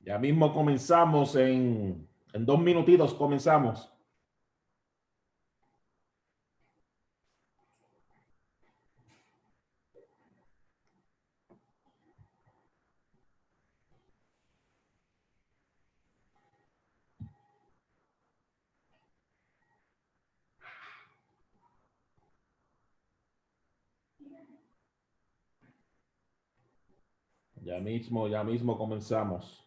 Ya mismo comenzamos en 2 minutitos comenzamos. Ya mismo comenzamos.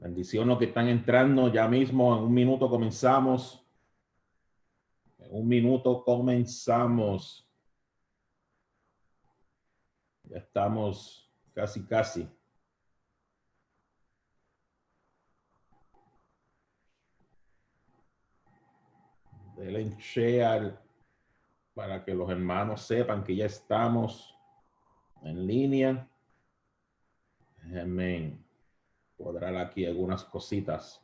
Bendición los que están entrando. Ya mismo en 1 minuto comenzamos. En 1 minuto comenzamos. Ya estamos casi. Denle share para que los hermanos sepan que ya estamos en línea. Amén. Podrán aquí algunas cositas.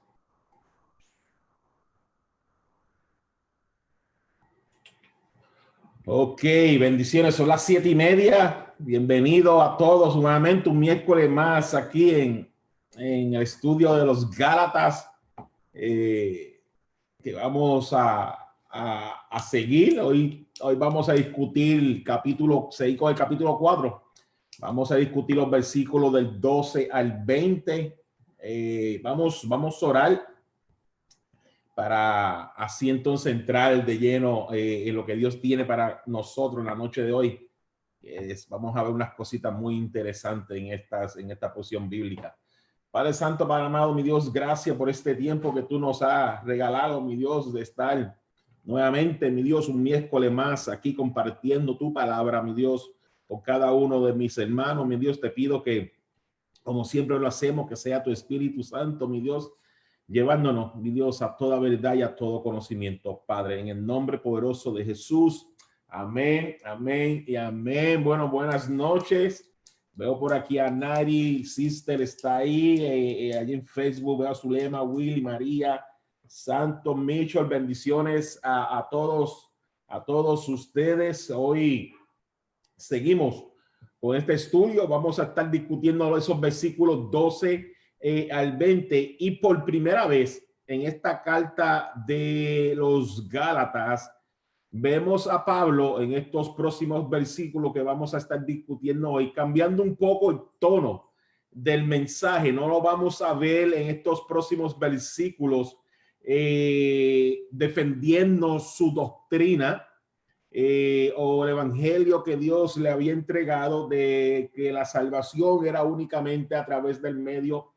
Ok, bendiciones. Son las 7:30. Bienvenido a todos nuevamente un miércoles más aquí en el estudio de los Gálatas, que vamos a seguir. Hoy vamos a discutir seguir con el capítulo 4. Vamos a discutir los versículos del 12 al 20. Vamos a orar para así entonces entrar de lleno en lo que Dios tiene para nosotros en la noche de hoy. Vamos a ver unas cositas muy interesantes en esta porción bíblica. Padre Santo, Padre amado, mi Dios, gracias por este tiempo que tú nos has regalado, mi Dios, de estar nuevamente, mi Dios, un miércoles más aquí compartiendo tu palabra, mi Dios, con cada uno de mis hermanos. Mi Dios, te pido que, como siempre lo hacemos, que sea tu Espíritu Santo, mi Dios, llevándonos, mi Dios, a toda verdad y a todo conocimiento, Padre, en el nombre poderoso de Jesús. Amén, amén y amén. Bueno, buenas noches. Veo por aquí a Nari, Sister está ahí, allí en Facebook. Veo a Zulema, Willy, María, Santo, Mitchell. Bendiciones a todos ustedes. Hoy seguimos con este estudio. Vamos a estar discutiendo esos versículos 12 al 20, y por primera vez en esta carta de los Gálatas vemos a Pablo en estos próximos versículos que vamos a estar discutiendo hoy, cambiando un poco el tono del mensaje. No lo vamos a ver en estos próximos versículos defendiendo su doctrina o el evangelio que Dios le había entregado, de que la salvación era únicamente a través del medio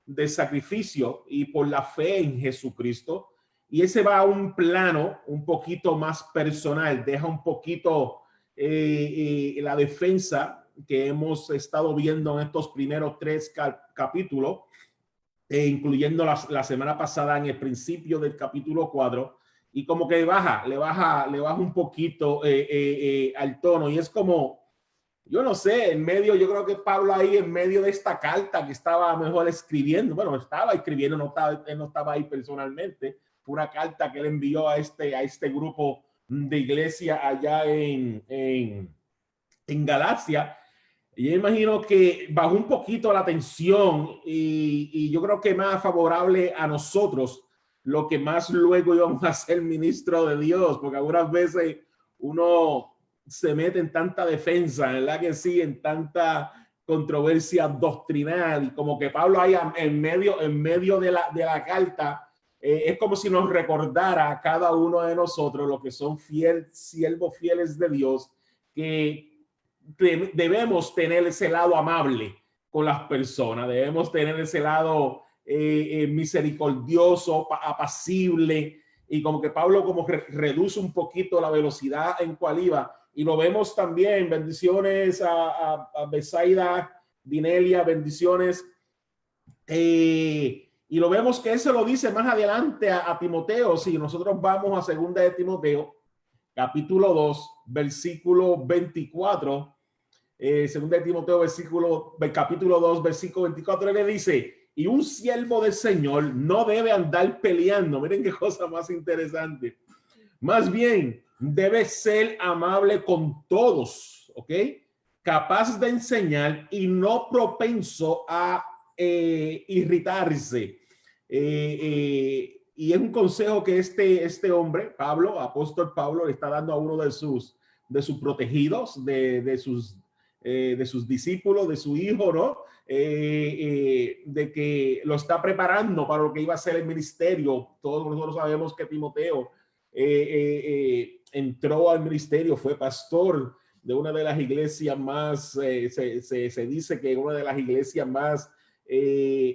de sacrificio y por la fe en Jesucristo. Y ese va a un plano un poquito más personal, deja un poquito la defensa que hemos estado viendo en estos primeros 3 capítulos, incluyendo la semana pasada en el principio del capítulo 4, y como que le baja un poquito al tono, y es como, yo no sé, en medio, yo creo que Pablo ahí en medio de esta carta que estaba mejor escribiendo, bueno, estaba escribiendo, él no estaba ahí personalmente, fue una carta que él envió a este grupo de iglesia allá en Galacia. Y yo imagino que bajó un poquito la tensión, y yo creo que más favorable a nosotros, lo que más luego íbamos a ser ministro de Dios, porque algunas veces uno se mete en tanta defensa, ¿verdad que sí? En tanta controversia doctrinal, y como que Pablo ahí en medio de la carta, es como si nos recordara a cada uno de nosotros, los que son siervos fieles de Dios, que debemos tener ese lado amable con las personas, debemos tener ese lado misericordioso, apacible, y como que Pablo como que reduce un poquito la velocidad en cual iba, y lo vemos también. Bendiciones a Besaida, Dinelia, bendiciones. Y lo vemos que él se lo dice más adelante a Timoteo. Si nosotros vamos a segunda de Timoteo, capítulo 2, versículo 24, segunda de Timoteo, capítulo 2, versículo 24, él le dice, y un siervo del Señor no debe andar peleando. Miren qué cosa más interesante. Más bien, debe ser amable con todos, ¿ok? Capaz de enseñar y no propenso a irritarse. Y es un consejo que este hombre, Pablo, apóstol Pablo, le está dando a uno de sus protegidos, de sus discípulos, de su hijo, ¿no? De que lo está preparando para lo que iba a ser el ministerio. Todos nosotros sabemos que Timoteo entró al ministerio, fue pastor de una de las iglesias más, se dice que una de las iglesias más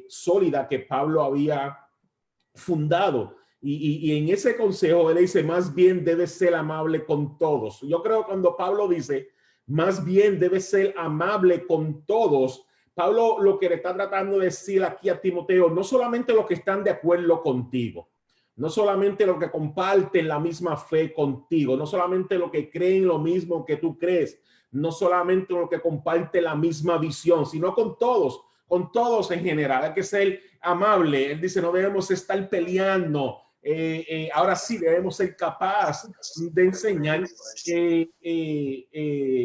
sólida que Pablo había fundado. Y en ese consejo él dice, más bien debe ser amable con todos. Yo creo que cuando Pablo dice, más bien debe ser amable con todos, Pablo lo que le está tratando de decir aquí a Timoteo, no solamente los que están de acuerdo contigo, no solamente los que comparten la misma fe contigo, no solamente los que creen lo mismo que tú crees, no solamente los que comparten la misma visión, sino con todos en general. Hay que ser amable. Él dice, no debemos estar peleando. Ahora sí debemos ser capaz de enseñar,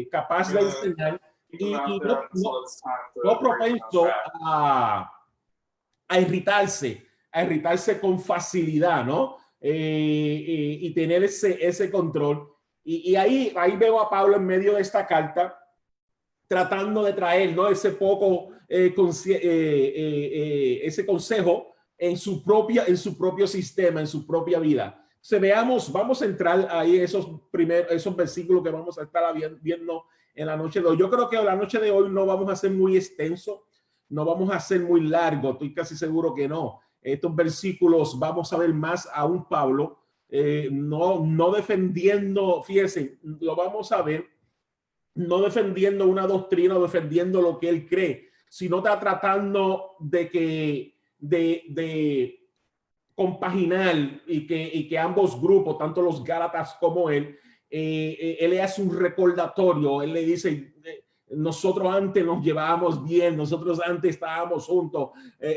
capaz de enseñar y no propenso a irritarse con facilidad, ¿no? Y tener ese control. Y ahí veo a Pablo en medio de esta carta tratando de traer, ¿no? Ese consejo en su propio sistema, en su propia vida. Vamos a entrar ahí esos versículos que vamos a estar viendo en la noche de hoy. Yo creo que la noche de hoy no vamos a ser muy extenso, no vamos a ser muy largo, estoy casi seguro que no. Estos versículos vamos a ver más a un Pablo, no defendiendo, fíjense, lo vamos a ver, no defendiendo una doctrina o defendiendo lo que él cree, sino está tratando de compaginar y que ambos grupos, tanto los Gálatas como él le hace un recordatorio. Él le dice, nosotros antes nos llevábamos bien, nosotros antes estábamos juntos,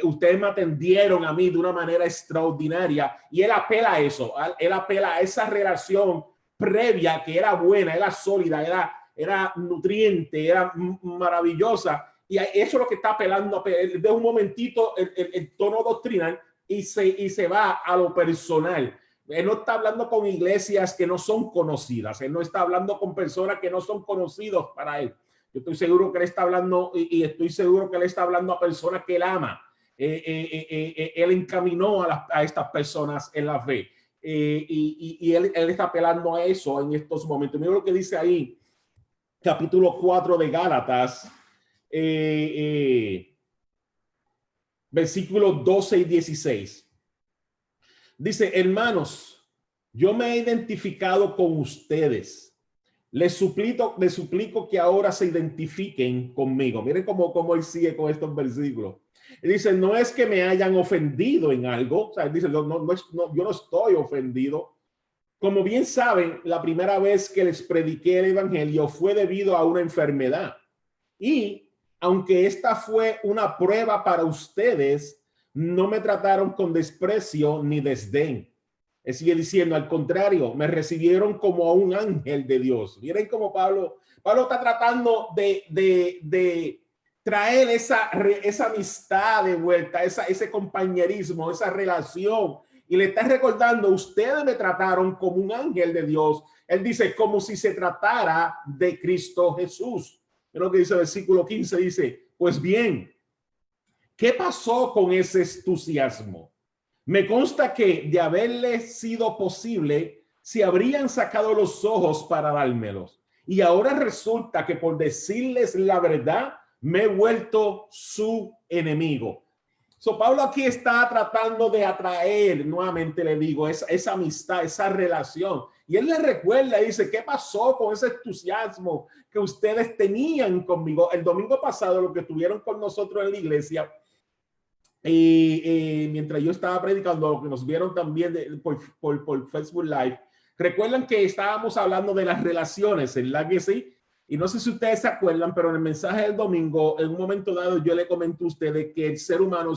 ustedes me atendieron a mí de una manera extraordinaria, y él apela a eso, él apela a esa relación previa que era buena, era sólida, era nutriente, era maravillosa, y eso es lo que está apelando. De un momentito el tono doctrinal y se va a lo personal. Él no está hablando con iglesias que no son conocidas, él no está hablando con personas que no son conocidos para él. Yo estoy seguro que él está hablando, y estoy seguro que él está hablando a personas que él ama. Él encaminó a estas personas en la fe, y él está apelando a eso en estos momentos. Mira lo que dice ahí, capítulo 4 de Gálatas, versículos 12 y 16. Dice, hermanos, yo me he identificado con ustedes. Les suplico que ahora se identifiquen conmigo. Miren cómo él sigue con estos versículos. Él dice, no es que me hayan ofendido en algo. O sea, él dice, no, yo no estoy ofendido. Como bien saben, la primera vez que les prediqué el evangelio fue debido a una enfermedad. Y aunque esta fue una prueba para ustedes, no me trataron con desprecio ni desdén. Sigue diciendo, al contrario, me recibieron como a un ángel de Dios. Miren cómo Pablo está tratando de traer esa amistad de vuelta, ese compañerismo, esa relación. Y le está recordando, ustedes me trataron como un ángel de Dios. Él dice, como si se tratara de Cristo Jesús. Es lo que dice el versículo 15, dice, pues bien, ¿qué pasó con ese entusiasmo? Me consta que de haberle sido posible, se habrían sacado los ojos para dármelos. Y ahora resulta que por decirles la verdad, me he vuelto su enemigo. Pablo aquí está tratando de atraer, nuevamente le digo, esa amistad, esa relación. Y él le recuerda y dice, ¿qué pasó con ese entusiasmo que ustedes tenían conmigo? El domingo pasado, lo que estuvieron con nosotros en la iglesia, mientras yo estaba predicando, lo que nos vieron también por Facebook Live, recuerdan que estábamos hablando de las relaciones, ¿verdad que sí? Y no sé si ustedes se acuerdan, pero en el mensaje del domingo, en un momento dado, yo le comenté a ustedes que el ser humano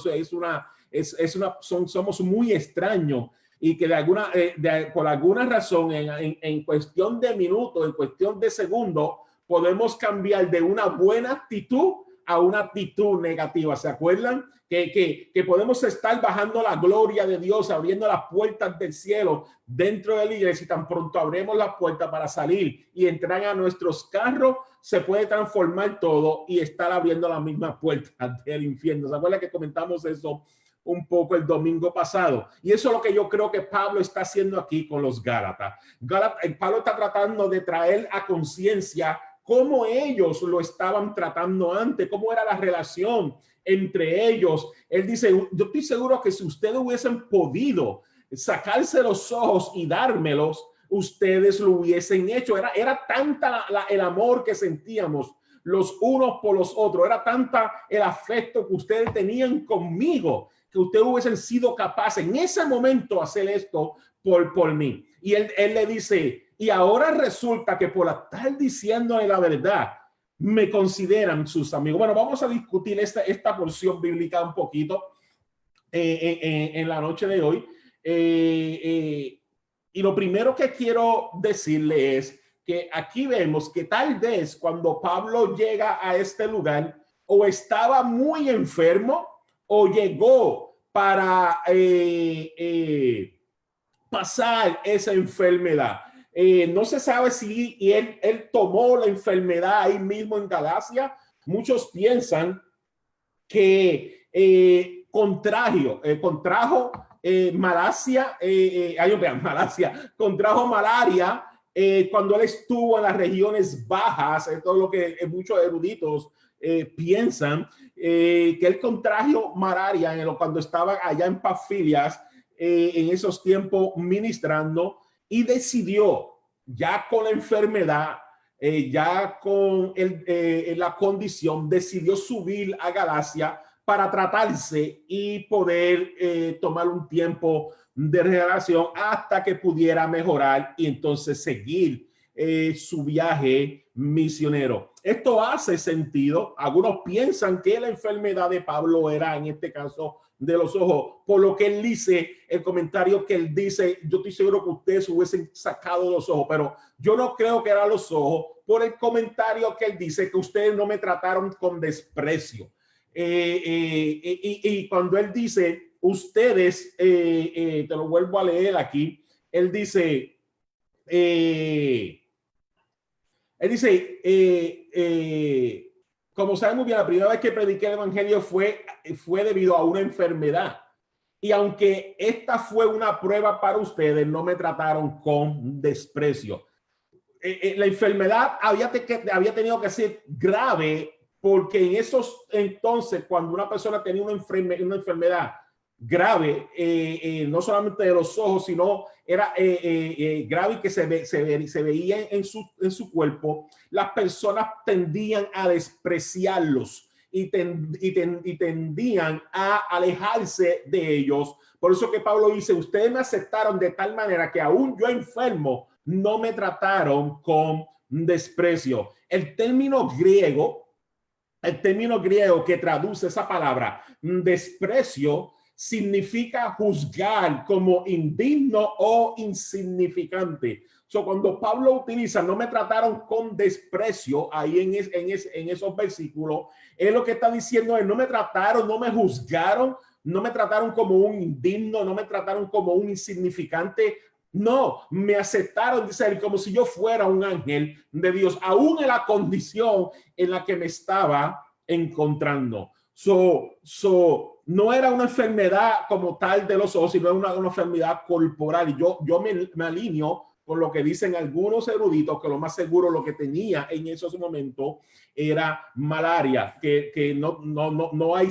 somos muy extraños y que por alguna razón, en cuestión de minutos, en cuestión de segundos, podemos cambiar de una buena actitud a una actitud negativa. ¿Se acuerdan? Que podemos estar bajando la gloria de Dios, abriendo las puertas del cielo dentro de la iglesia, y tan pronto abrimos las puertas para salir y entrar a nuestros carros, se puede transformar todo y estar abriendo las mismas puertas del infierno. ¿Se acuerdan que comentamos eso un poco el domingo pasado? Y eso es lo que yo creo que Pablo está haciendo aquí con los Gálatas. Pablo está tratando de traer a conciencia cómo ellos lo estaban tratando antes, cómo era la relación entre ellos. Él dice, yo estoy seguro que si ustedes hubiesen podido sacarse los ojos y dármelos, ustedes lo hubiesen hecho. Era tanta el amor que sentíamos los unos por los otros, era tanta el afecto que ustedes tenían conmigo, que ustedes hubiesen sido capaces en ese momento hacer esto por mí. Y él le dice, y ahora resulta que por estar diciéndole la verdad, me consideran sus amigos. Bueno, vamos a discutir esta porción bíblica un poquito en la noche de hoy. Y lo primero que quiero decirle es que aquí vemos que tal vez cuando Pablo llega a este lugar, o estaba muy enfermo o llegó para pasar esa enfermedad. No se sabe si él tomó la enfermedad ahí mismo en Galacia. Muchos piensan que contrajo contrajo malaria cuando él estuvo en las regiones bajas. Esto es lo que muchos eruditos piensan, que él contrajo malaria cuando estaba allá en Pafilias, en esos tiempos ministrando, y decidió, ya con la enfermedad, ya con la condición, decidió subir a Galacia para tratarse y poder tomar un tiempo de relación hasta que pudiera mejorar y entonces seguir su viaje misionero. Esto hace sentido. Algunos piensan que la enfermedad de Pablo era, en este caso, de los ojos, por lo que él dice, el comentario que él dice, yo estoy seguro que ustedes hubiesen sacado los ojos, pero yo no creo que eran los ojos, por el comentario que él dice, que ustedes no me trataron con desprecio. Y cuando él dice, ustedes, te lo vuelvo a leer aquí, él dice, como saben muy bien, la primera vez que prediqué el evangelio fue debido a una enfermedad. Y aunque esta fue una prueba para ustedes, no me trataron con desprecio. La enfermedad había tenido que ser grave, porque en esos entonces, cuando una persona tenía una enfermedad grave, no solamente de los ojos, sino era grave, que se veía en su cuerpo, las personas tendían a despreciarlos y tendían a alejarse de ellos. Por eso que Pablo dice, ustedes me aceptaron de tal manera que aún yo enfermo, no me trataron con desprecio. El término griego que traduce esa palabra, desprecio, significa juzgar como indigno o insignificante. Cuando Pablo utiliza, no me trataron con desprecio, ahí en esos versículos, es lo que está diciendo él, no me trataron, no me juzgaron, no me trataron como un indigno, no me trataron como un insignificante. No, me aceptaron, dice él, como si yo fuera un ángel de Dios, aún en la condición en la que me estaba encontrando. No era una enfermedad como tal de los ojos, sino una enfermedad corporal. Y yo me alineo con lo que dicen algunos eruditos, que lo más seguro lo que tenía en esos momentos era malaria, que no hay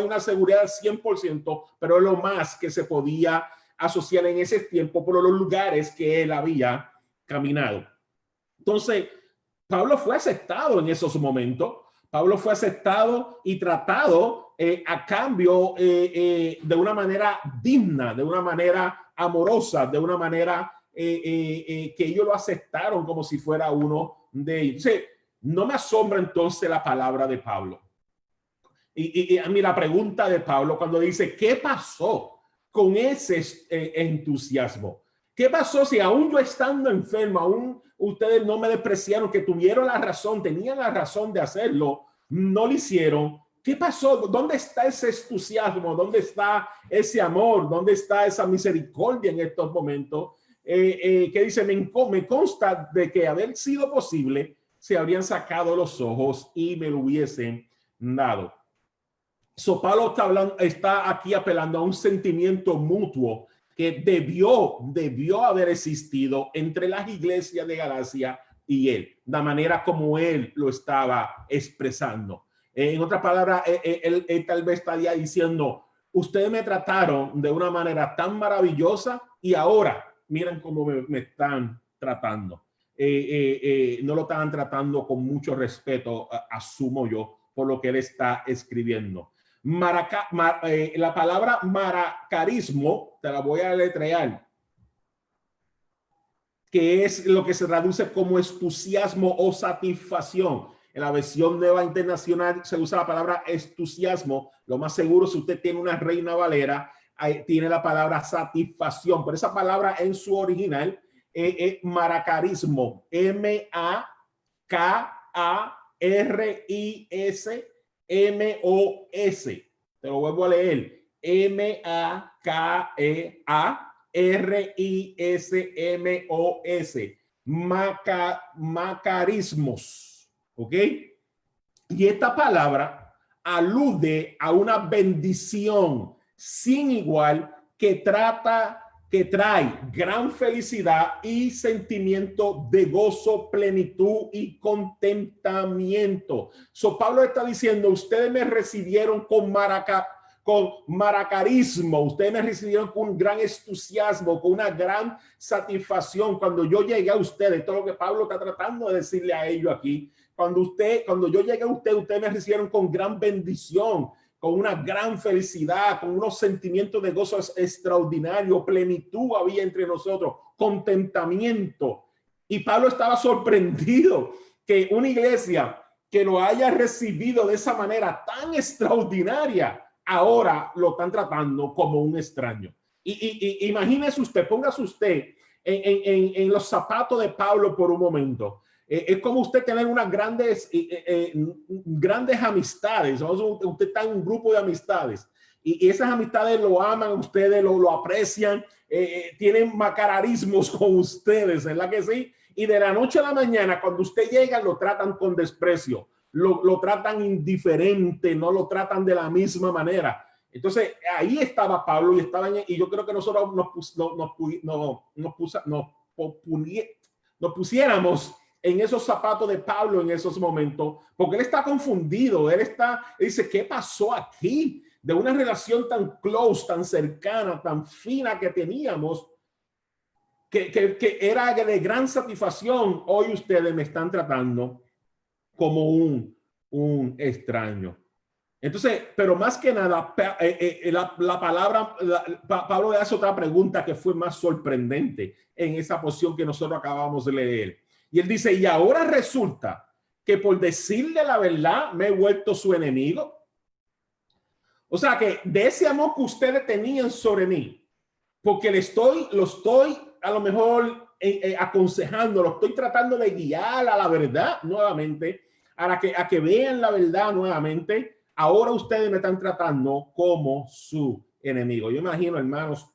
una seguridad 100%, pero es lo más que se podía asociar en ese tiempo por los lugares que él había caminado. Entonces, Pablo fue aceptado en esos momentos, Pablo fue aceptado y tratado a cambio de una manera digna, de una manera amorosa, de una manera que ellos lo aceptaron como si fuera uno de ellos. Entonces, no me asombra entonces la palabra de Pablo. Y a mí la pregunta de Pablo cuando dice, ¿qué pasó con ese entusiasmo? ¿Qué pasó si aún yo estando enfermo, aún ustedes no me despreciaron, que tuvieron la razón, tenían la razón de hacerlo, no lo hicieron? ¿Qué pasó? ¿Dónde está ese entusiasmo? ¿Dónde está ese amor? ¿Dónde está esa misericordia en estos momentos? Que dice, me consta de que haber sido posible, se habrían sacado los ojos y me lo hubiesen dado. Pablo está aquí apelando a un sentimiento mutuo que debió haber existido entre las iglesias de Galacia y él, la manera como él lo estaba expresando. En otras palabras, él tal vez estaría diciendo, ustedes me trataron de una manera tan maravillosa y ahora miren cómo me están tratando. No lo estaban tratando con mucho respeto, asumo yo, por lo que él está escribiendo. La palabra maracarismo, te la voy a deletrear, que es lo que se traduce como entusiasmo o satisfacción. En la versión Nueva Internacional se usa la palabra entusiasmo. Lo más seguro, si usted tiene una Reina Valera, tiene la palabra satisfacción, pero esa palabra en su original es maracarismo, M-A-K-A-R-I-S-M-O-S. Te lo vuelvo a leer. M-A-K-E-A-R-I-S-M-O-S. Macarismos. ¿Ok? Y esta palabra alude a una bendición sin igual que trae gran felicidad y sentimiento de gozo, plenitud y contentamiento. Pablo está diciendo, ustedes me recibieron con maracarismo, ustedes me recibieron con un gran entusiasmo, con una gran satisfacción. Cuando yo llegué a ustedes, todo lo que Pablo está tratando de decirle a ellos aquí, cuando yo llegué a ustedes me recibieron con gran bendición, con una gran felicidad, con unos sentimientos de gozo extraordinario, plenitud había entre nosotros, contentamiento. Y Pablo estaba sorprendido que una iglesia que lo haya recibido de esa manera tan extraordinaria, ahora lo están tratando como un extraño. Y imagínese usted, póngase usted en los zapatos de Pablo por un momento. Es como usted tener unas grandes amistades. Usted está en un grupo de amistades y esas amistades lo aman, ustedes lo aprecian, tienen macararismos con ustedes, ¿verdad que sí? Y de la noche a la mañana, cuando usted llega, lo tratan con desprecio, lo tratan indiferente, no lo tratan de la misma manera. Entonces ahí estaba Pablo y yo creo que nosotros nos pusiéramos en esos zapatos de Pablo en esos momentos, porque él está confundido, él dice, ¿qué pasó aquí? De una relación tan close, tan cercana, tan fina que teníamos, que era de gran satisfacción, hoy ustedes me están tratando como un extraño. Entonces, pero más que nada, la palabra, Pablo le hace otra pregunta que fue más sorprendente en esa porción que nosotros acabamos de leer. Y él dice, y ahora resulta que por decirle la verdad me he vuelto su enemigo. O sea que de ese amor que ustedes tenían sobre mí, porque lo estoy a lo mejor aconsejando, lo estoy tratando de guiar a la verdad nuevamente, a que vean la verdad nuevamente. Ahora ustedes me están tratando como su enemigo. Yo imagino, hermanos,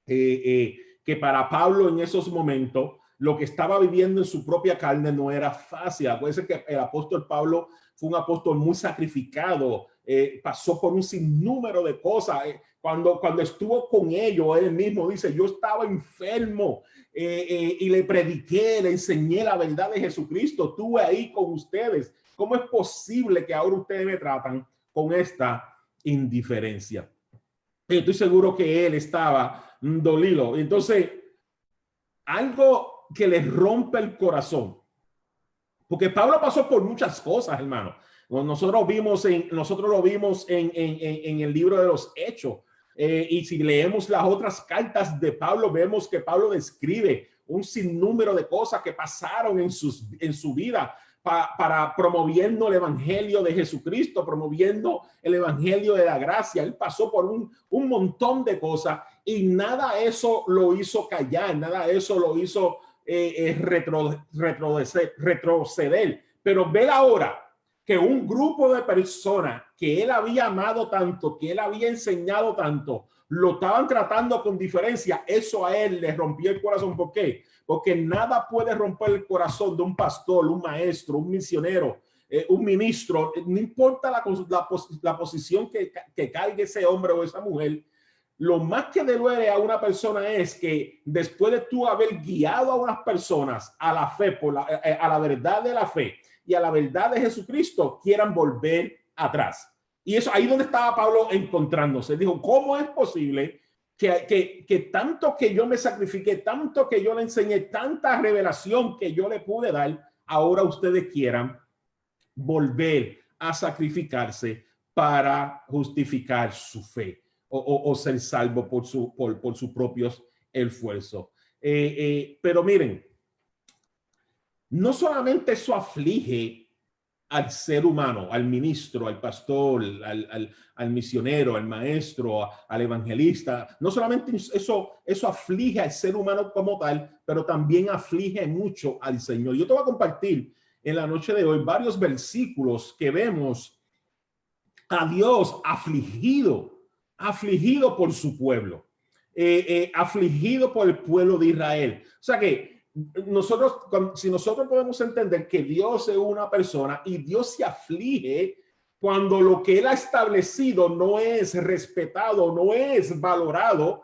que para Pablo en esos momentos, lo que estaba viviendo en su propia carne no era fácil. Puede ser que el apóstol Pablo fue un apóstol muy sacrificado, pasó por un sinnúmero de cosas. Cuando estuvo con ellos, él mismo dice, yo estaba enfermo y le prediqué, le enseñé la verdad de Jesucristo, estuve ahí con ustedes. ¿Cómo es posible que ahora ustedes me tratan con esta indiferencia? Estoy seguro que él estaba dolido. Entonces, algo que le rompe el corazón, porque Pablo pasó por muchas cosas, hermano. Nosotros lo vimos en el libro de los Hechos. Y si leemos las otras cartas de Pablo, vemos que Pablo describe un sinnúmero de cosas que pasaron en su vida para promoviendo el evangelio de Jesucristo, promoviendo el evangelio de la gracia. Él pasó por un montón de cosas y nada de eso lo hizo callar, nada de eso lo hizo retroceder. Pero ver ahora que un grupo de personas que él había amado tanto, que él había enseñado tanto, lo estaban tratando con diferencia, eso a él le rompió el corazón. ¿Por qué? Porque nada puede romper el corazón de un pastor, un maestro, un misionero, un ministro, no importa la posición que cargue ese hombre o esa mujer. Lo más que le duele a una persona es que después de tú haber guiado a unas personas a la fe, a la verdad de la fe y a la verdad de Jesucristo, quieran volver atrás. Y eso ahí donde estaba Pablo encontrándose. Dijo, ¿cómo es posible que tanto que yo me sacrifiqué, tanto que yo le enseñé, tanta revelación que yo le pude dar, ahora ustedes quieran volver a sacrificarse para justificar su fe o ser salvo por sus propios esfuerzos? Pero miren, no solamente eso aflige al ser humano, al ministro, al pastor, al misionero, al maestro, al evangelista. No solamente eso aflige al ser humano como tal, pero también aflige mucho al Señor. Yo te voy a compartir en la noche de hoy varios versículos que vemos a Dios afligido por su pueblo, afligido por el pueblo de Israel. O sea que si nosotros podemos entender que Dios es una persona y Dios se aflige cuando lo que él ha establecido no es respetado, no es valorado,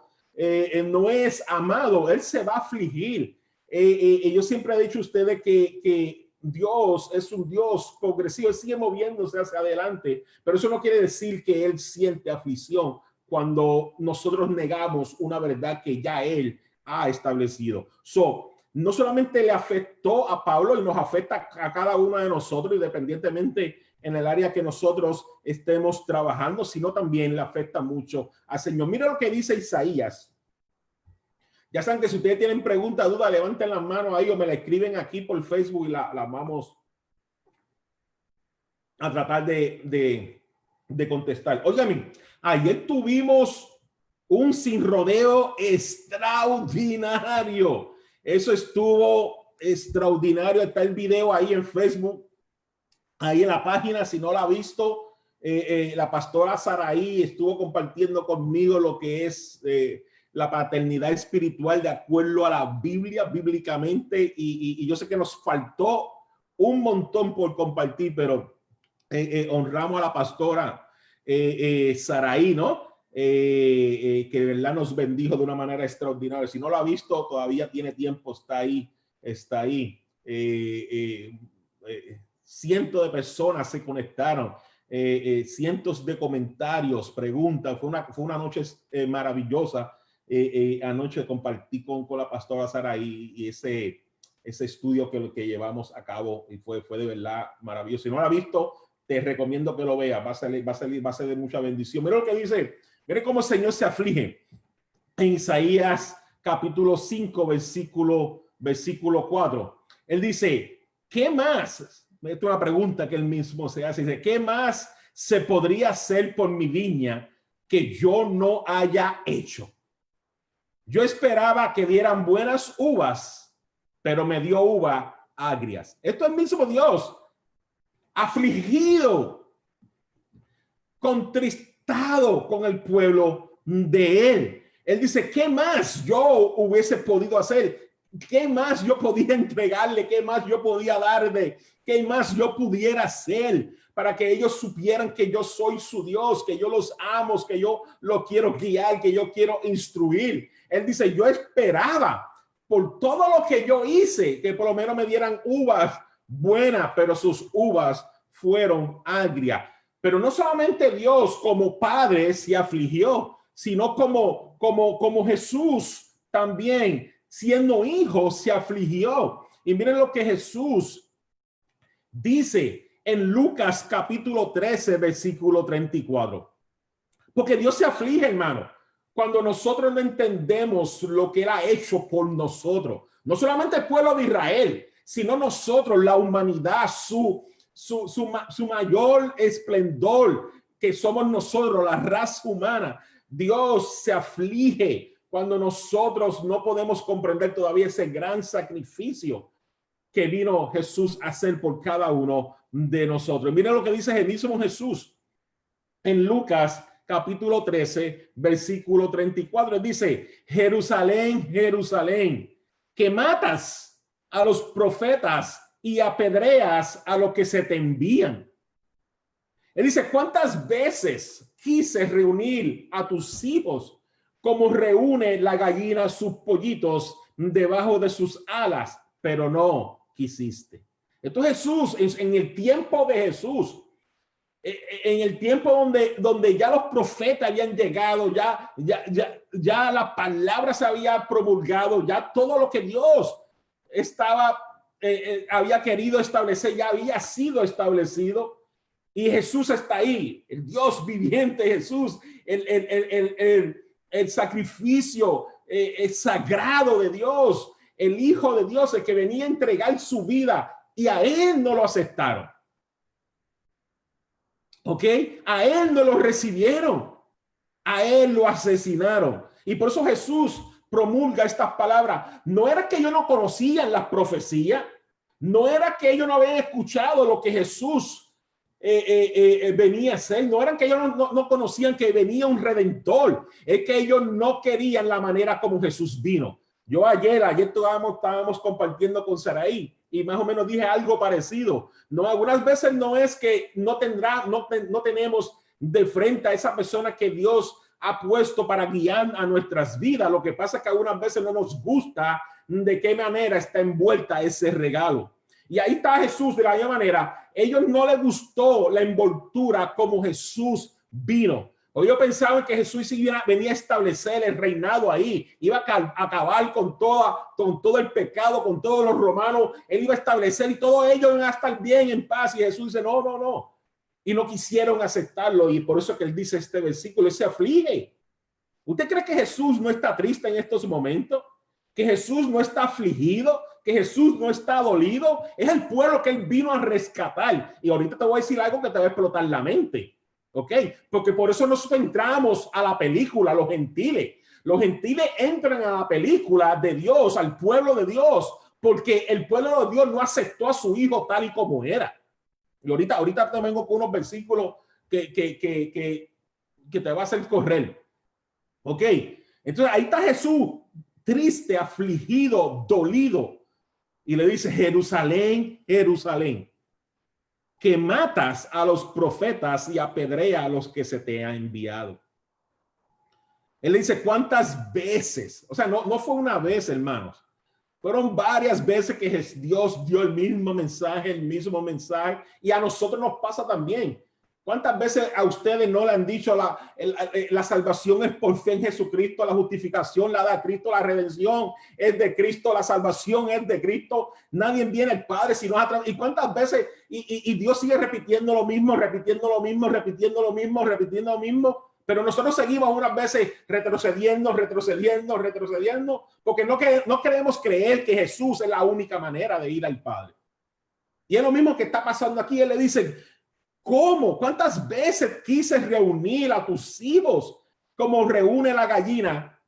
no es amado, él se va a afligir. Yo siempre he dicho a ustedes que Dios es un Dios progresivo, él sigue moviéndose hacia adelante, pero eso no quiere decir que él siente aflicción cuando nosotros negamos una verdad que ya él ha establecido. No solamente le afectó a Pablo y nos afecta a cada uno de nosotros, independientemente en el área que nosotros estemos trabajando, sino también le afecta mucho al Señor. Mira lo que dice Isaías. Ya saben que si ustedes tienen preguntas, dudas, levanten las manos ahí o me la escriben aquí por Facebook y la vamos a tratar de contestar. Óigame, ayer tuvimos un sin rodeo extraordinario. Eso estuvo extraordinario. Está el video ahí en Facebook, ahí en la página. Si no la ha visto, la pastora Saraí estuvo compartiendo conmigo lo que es la paternidad espiritual de acuerdo a la Biblia, bíblicamente. Y yo sé que nos faltó un montón por compartir, pero honramos a la pastora Saraí, ¿no? Que de verdad nos bendijo de una manera extraordinaria. Si no lo ha visto, todavía tiene tiempo, está ahí. Cientos de personas se conectaron, cientos de comentarios, preguntas. Fue una noche maravillosa. Anoche compartí con la pastora Sara y ese estudio que llevamos a cabo y fue de verdad maravilloso. Si no lo ha visto, te recomiendo que lo veas. Va a ser de mucha bendición. Mira lo que dice. Mire cómo el Señor se aflige en Isaías capítulo 5, versículo 4. Él dice, ¿qué más? Esta es una pregunta que él mismo se hace. Dice, ¿qué más se podría hacer por mi viña que yo no haya hecho? Yo esperaba que dieran buenas uvas, pero me dio uvas agrias. Esto es el mismo Dios, afligido, contristado con el pueblo de él. Él dice, ¿qué más yo hubiese podido hacer? ¿Qué más yo podía entregarle? ¿Qué más yo podía darle? ¿Qué más yo pudiera hacer para que ellos supieran que yo soy su Dios, que yo los amo, que yo los quiero guiar, que yo quiero instruir? Él dice, yo esperaba por todo lo que yo hice, que por lo menos me dieran uvas buenas, pero sus uvas fueron agrias. Pero no solamente Dios como padre se afligió, sino como Jesús también, siendo hijo, se afligió. Y miren lo que Jesús dice en Lucas capítulo 13, versículo 34. Porque Dios se aflige, hermano, cuando nosotros no entendemos lo que Él ha hecho por nosotros. No solamente el pueblo de Israel, sino nosotros, la humanidad, su mayor esplendor, que somos nosotros, la raza humana. Dios se aflige cuando nosotros no podemos comprender todavía ese gran sacrificio que vino Jesús a hacer por cada uno de nosotros. Mira lo que dice el mismo Jesús en Lucas capítulo 13, versículo 34. Dice: Jerusalén, Jerusalén, que matas a los profetas y apedreas a los que se te envían. Él dice: ¿cuántas veces quise reunir a tus hijos como reúne la gallina sus pollitos debajo de sus alas, pero no quisiste? Entonces Jesús, en el tiempo de Jesús, en el tiempo donde ya los profetas habían llegado, ya la palabra se había promulgado, ya todo lo que Dios había querido establecer ya había sido establecido, y Jesús está ahí, el Dios viviente Jesús, el sacrificio el sagrado de Dios, el Hijo de Dios, el que venía a entregar su vida, y a Él no lo aceptaron. ¿Ok? A Él no lo recibieron, a Él lo asesinaron. Y por eso Jesús promulga estas palabras. No era que ellos no conocían las profecías, no era que ellos no habían escuchado lo que Jesús venía a hacer, no eran que ellos no conocían que venía un redentor, es que ellos no querían la manera como Jesús vino. Yo ayer estábamos compartiendo con Saraí y más o menos dije algo parecido. No, algunas veces no es que no tenemos de frente a esa persona que Dios ha puesto para guiar a nuestras vidas. Lo que pasa es que algunas veces no nos gusta de qué manera está envuelta ese regalo. Y ahí está Jesús de la misma manera. Ellos no les gustó la envoltura como Jesús vino. O yo pensaba que Jesús venía a establecer el reinado ahí, iba a acabar con todo el pecado, con todos los romanos, él iba a establecer y todos ellos iban a estar bien en paz. Y Jesús dice: no, no, no. Y no quisieron aceptarlo, y por eso que él dice este versículo, se aflige. ¿Usted cree que Jesús no está triste en estos momentos? ¿Que Jesús no está afligido? ¿Que Jesús no está dolido? Es el pueblo que él vino a rescatar. Y ahorita te voy a decir algo que te va a explotar la mente. ¿Ok? Porque por eso nosotros entramos a la película, los gentiles. Los gentiles entran a la película de Dios, al pueblo de Dios, porque el pueblo de Dios no aceptó a su hijo tal y como era. Y ahorita te vengo con unos versículos que te va a hacer correr. ¿Ok? Entonces ahí está Jesús, triste, afligido, dolido. Y le dice: Jerusalén, Jerusalén, que matas a los profetas y apedreas a los que se te ha enviado. Él le dice: ¿cuántas veces? O sea, no fue una vez, hermanos. Fueron varias veces que Dios dio el mismo mensaje, y a nosotros nos pasa también. ¿Cuántas veces a ustedes no le han dicho la salvación es por fe en Jesucristo, la justificación la da Cristo, la redención es de Cristo, la salvación es de Cristo, nadie viene al Padre sino a través? ¿Y cuántas veces? Y Dios sigue repitiendo lo mismo, pero nosotros seguimos unas veces retrocediendo, porque no queremos creer que Jesús es la única manera de ir al Padre. Y es lo mismo que está pasando aquí. Él le dice: ¿cómo? ¿Cuántas veces quise reunir a tus hijos como reúne la gallina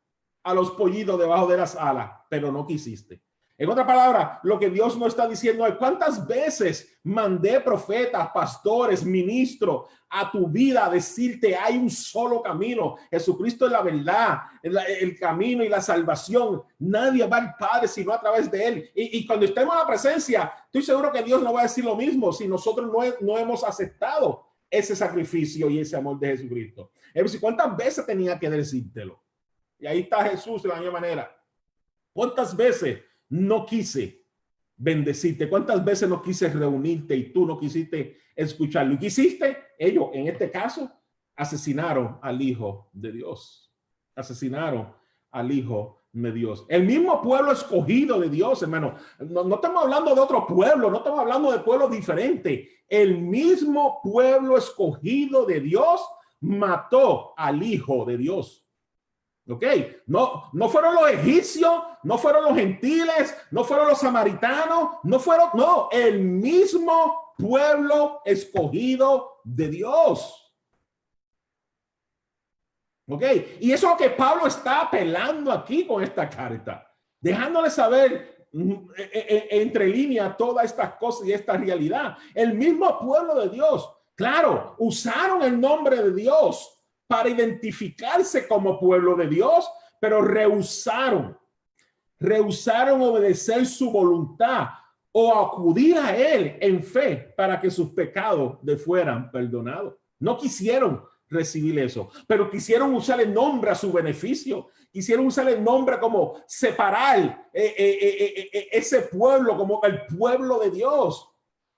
a los pollitos debajo de las alas, pero no quisiste? En otra palabra, lo que Dios no está diciendo es: ¿cuántas veces mandé profetas, pastores, ministros a tu vida a decirte hay un solo camino? Jesucristo es la verdad, el camino y la salvación. Nadie va al Padre sino a través de Él. Y cuando estemos en la presencia, estoy seguro que Dios no va a decir lo mismo si nosotros no hemos aceptado ese sacrificio y ese amor de Jesucristo. Es decir, ¿cuántas veces tenía que decírtelo? Y ahí está Jesús de la misma manera. ¿Cuántas veces no quise bendecirte? ¿Cuántas veces no quise reunirte y tú no quisiste escucharlo? ¿Y quisiste? Ellos, en este caso, asesinaron al Hijo de Dios. Asesinaron al Hijo de Dios. El mismo pueblo escogido de Dios, hermano. No estamos hablando de otro pueblo, no estamos hablando de pueblos diferentes. El mismo pueblo escogido de Dios mató al Hijo de Dios. ¿Ok? No fueron los egipcios, no fueron los gentiles, no fueron los samaritanos, no, el mismo pueblo escogido de Dios. ¿Ok? Y eso es lo que Pablo está apelando aquí con esta carta, dejándole saber entre líneas todas estas cosas y esta realidad. El mismo pueblo de Dios, claro, usaron el nombre de Dios para identificarse como pueblo de Dios, pero rehusaron obedecer su voluntad o acudir a él en fe para que sus pecados le fueran perdonados. No quisieron recibir eso, pero quisieron usar el nombre a su beneficio. Quisieron usar el nombre como separar ese pueblo como el pueblo de Dios,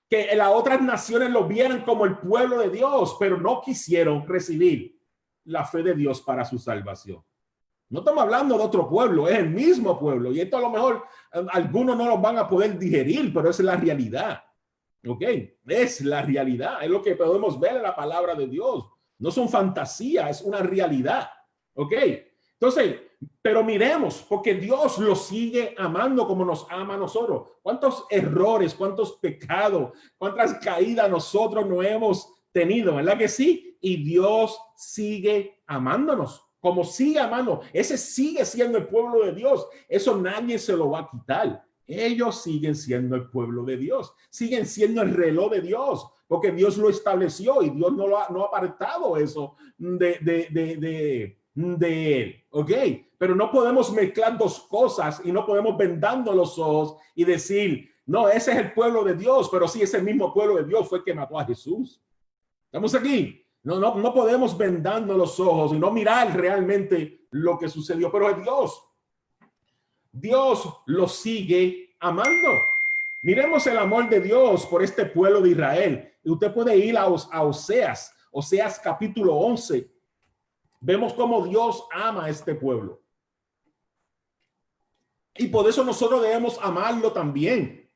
que las otras naciones lo vieran como el pueblo de Dios, pero no quisieron recibir la fe de Dios para su salvación. No estamos hablando de otro pueblo, es el mismo pueblo. Y esto a lo mejor algunos no lo van a poder digerir, pero es la realidad. ¿Ok? Es la realidad, es lo que podemos ver en la palabra de Dios. No son fantasías, es una realidad. ¿Ok? Entonces, pero miremos, porque Dios lo sigue amando como nos ama a nosotros. ¿Cuántos errores, cuántos pecados, cuántas caídas nosotros no hemos tenido? ¿Verdad que sí? Y Dios sigue amándonos, como sigue amando. Ese sigue siendo el pueblo de Dios. Eso nadie se lo va a quitar. Ellos siguen siendo el pueblo de Dios, siguen siendo el reloj de Dios, porque Dios lo estableció y Dios no ha apartado eso de él. ¿Ok? Pero no podemos mezclar dos cosas y no podemos vendando los ojos y decir, no, ese es el pueblo de Dios, pero sí, ese mismo pueblo de Dios fue el que mató a Jesús. ¿Estamos aquí? No podemos vendando los ojos y no mirar realmente lo que sucedió, pero es Dios lo sigue amando. Miremos el amor de Dios por este pueblo de Israel. Y usted puede ir a Oseas capítulo 11. Vemos cómo Dios ama a este pueblo. Y por eso nosotros debemos amarlo también.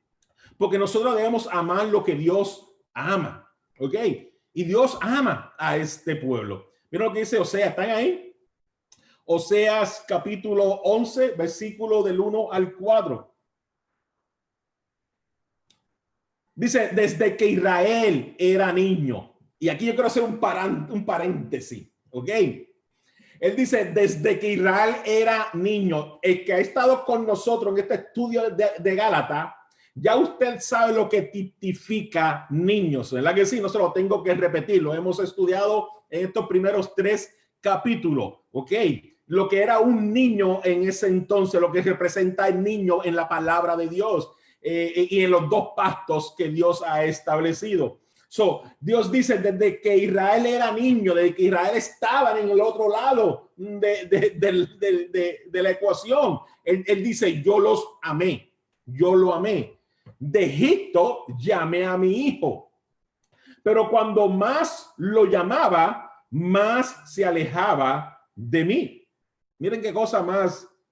Porque nosotros debemos amar lo que Dios ama. ¿Ok? Y Dios ama a este pueblo. Miren lo que dice Oseas. ¿Están ahí? Oseas capítulo 11, versículo del 1 al 4. Dice, desde que Israel era niño. Y aquí yo quiero hacer un paréntesis. ¿Ok? Él dice, desde que Israel era niño, el que ha estado con nosotros en este estudio de Gálatas, ya usted sabe lo que tipifica niños, ¿verdad que sí? No se lo tengo que repetir, lo hemos estudiado en estos primeros 3 capítulos, ¿ok? Lo que era un niño en ese entonces, lo que representa el niño en la palabra de Dios y en los 2 pactos que Dios ha establecido. Dios dice desde que Israel era niño, desde que Israel estaba en el otro lado de la ecuación, él dice, yo los amé, yo lo amé. De Egipto llamé a mi hijo, pero cuando más lo llamaba, más se alejaba de mí. Miren qué cosa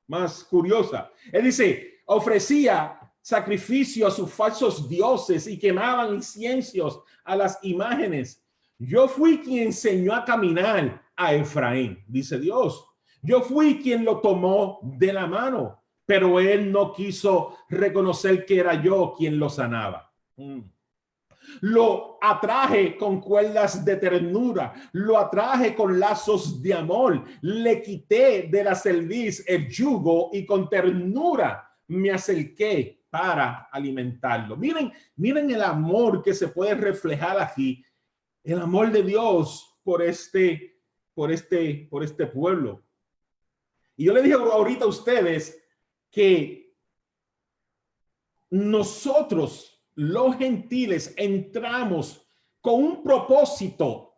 más curiosa. Él dice, ofrecía sacrificio a sus falsos dioses y quemaban inciensos a las imágenes. Yo fui quien enseñó a caminar a Efraín, dice Dios. Yo fui quien lo tomó de la mano, pero él no quiso reconocer que era yo quien lo sanaba. Lo atraje con cuerdas de ternura, lo atraje con lazos de amor, le quité de la cerviz el yugo y con ternura me acerqué para alimentarlo. Miren el amor que se puede reflejar aquí, el amor de Dios por este pueblo. Y yo le dije ahorita a ustedes que nosotros, los gentiles, entramos con un propósito,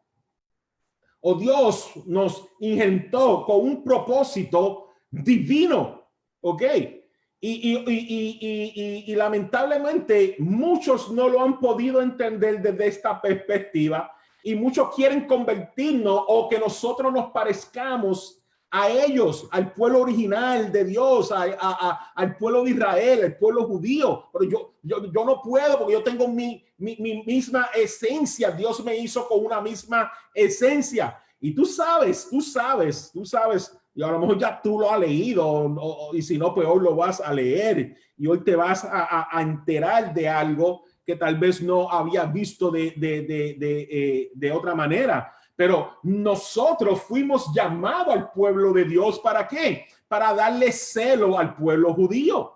o Dios nos ingentó con un propósito divino, ¿ok? Y lamentablemente muchos no lo han podido entender desde esta perspectiva y muchos quieren convertirnos o que nosotros nos parezcamos a ellos, al pueblo original de Dios, al pueblo de Israel, al pueblo judío. Pero yo no puedo porque yo tengo mi misma esencia. Dios me hizo con una misma esencia. Y tú sabes, y a lo mejor ya tú lo has leído, y si no, pues hoy lo vas a leer y hoy te vas a enterar de algo que tal vez no había visto de otra manera. Pero nosotros fuimos llamados al pueblo de Dios. ¿Para qué? Para darle celo al pueblo judío.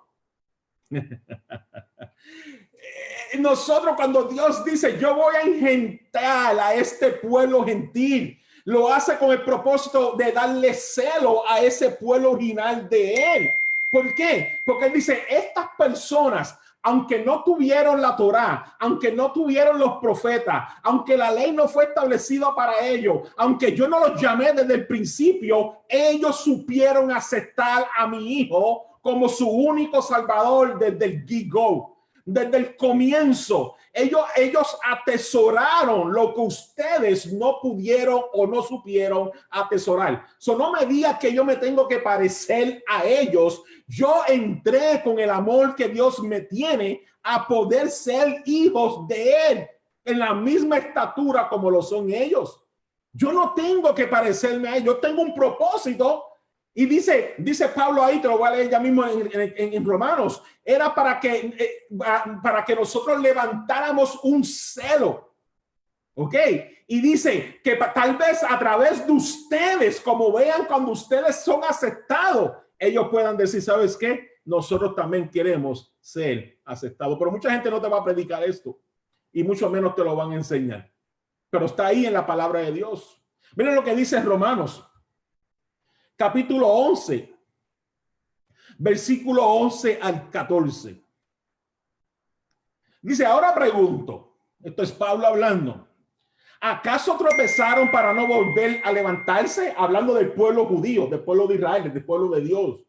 Nosotros, cuando Dios dice, yo voy a engendrar a este pueblo gentil, lo hace con el propósito de darle celo a ese pueblo original de él. ¿Por qué? Porque él dice, estas personas, aunque no tuvieron la Torá, aunque no tuvieron los profetas, aunque la ley no fue establecida para ellos, aunque yo no los llamé desde el principio, ellos supieron aceptar a mi hijo como su único salvador desde el get-go. Desde el comienzo, ellos atesoraron lo que ustedes no pudieron o no supieron atesorar. No me diga que yo me tengo que parecer a ellos. Yo entré con el amor que Dios me tiene a poder ser hijos de Él en la misma estatura como lo son ellos. Yo no tengo que parecerme a ellos. Yo tengo un propósito. Y dice Pablo ahí, te lo voy a leer ya mismo en Romanos, era para que nosotros levantáramos un celo. ¿Ok? Y dice que tal vez a través de ustedes, como vean cuando ustedes son aceptados, ellos puedan decir, ¿sabes qué? Nosotros también queremos ser aceptados. Pero mucha gente no te va a predicar esto y mucho menos te lo van a enseñar. Pero está ahí en la palabra de Dios. Miren lo que dice Romanos. Capítulo 11, versículo 11 al 14. Dice, ahora pregunto, esto es Pablo hablando, ¿acaso tropezaron para no volver a levantarse? Hablando del pueblo judío, del pueblo de Israel, del pueblo de Dios.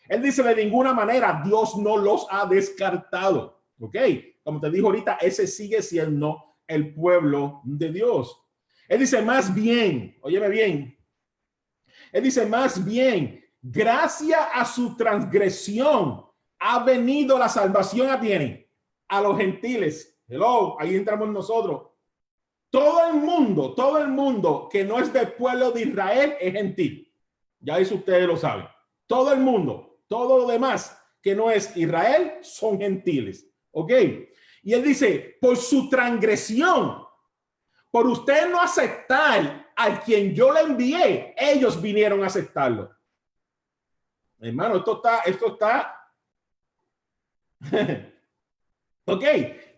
Él dice, de ninguna manera, Dios no los ha descartado. ¿Ok? Como te dijo ahorita, ese sigue siendo el pueblo de Dios. Él dice, más bien, óyeme bien, él dice, más bien, gracias a su transgresión ha venido la salvación a los gentiles. Hello, ahí entramos nosotros. Todo el mundo que no es del pueblo de Israel es gentil. Ya eso ustedes lo saben. Todo el mundo, todo lo demás que no es Israel son gentiles. ¿Ok? Y él dice, por su transgresión, por usted no aceptar a quien yo le envié, ellos vinieron a aceptarlo. Hermano, esto está. Ok,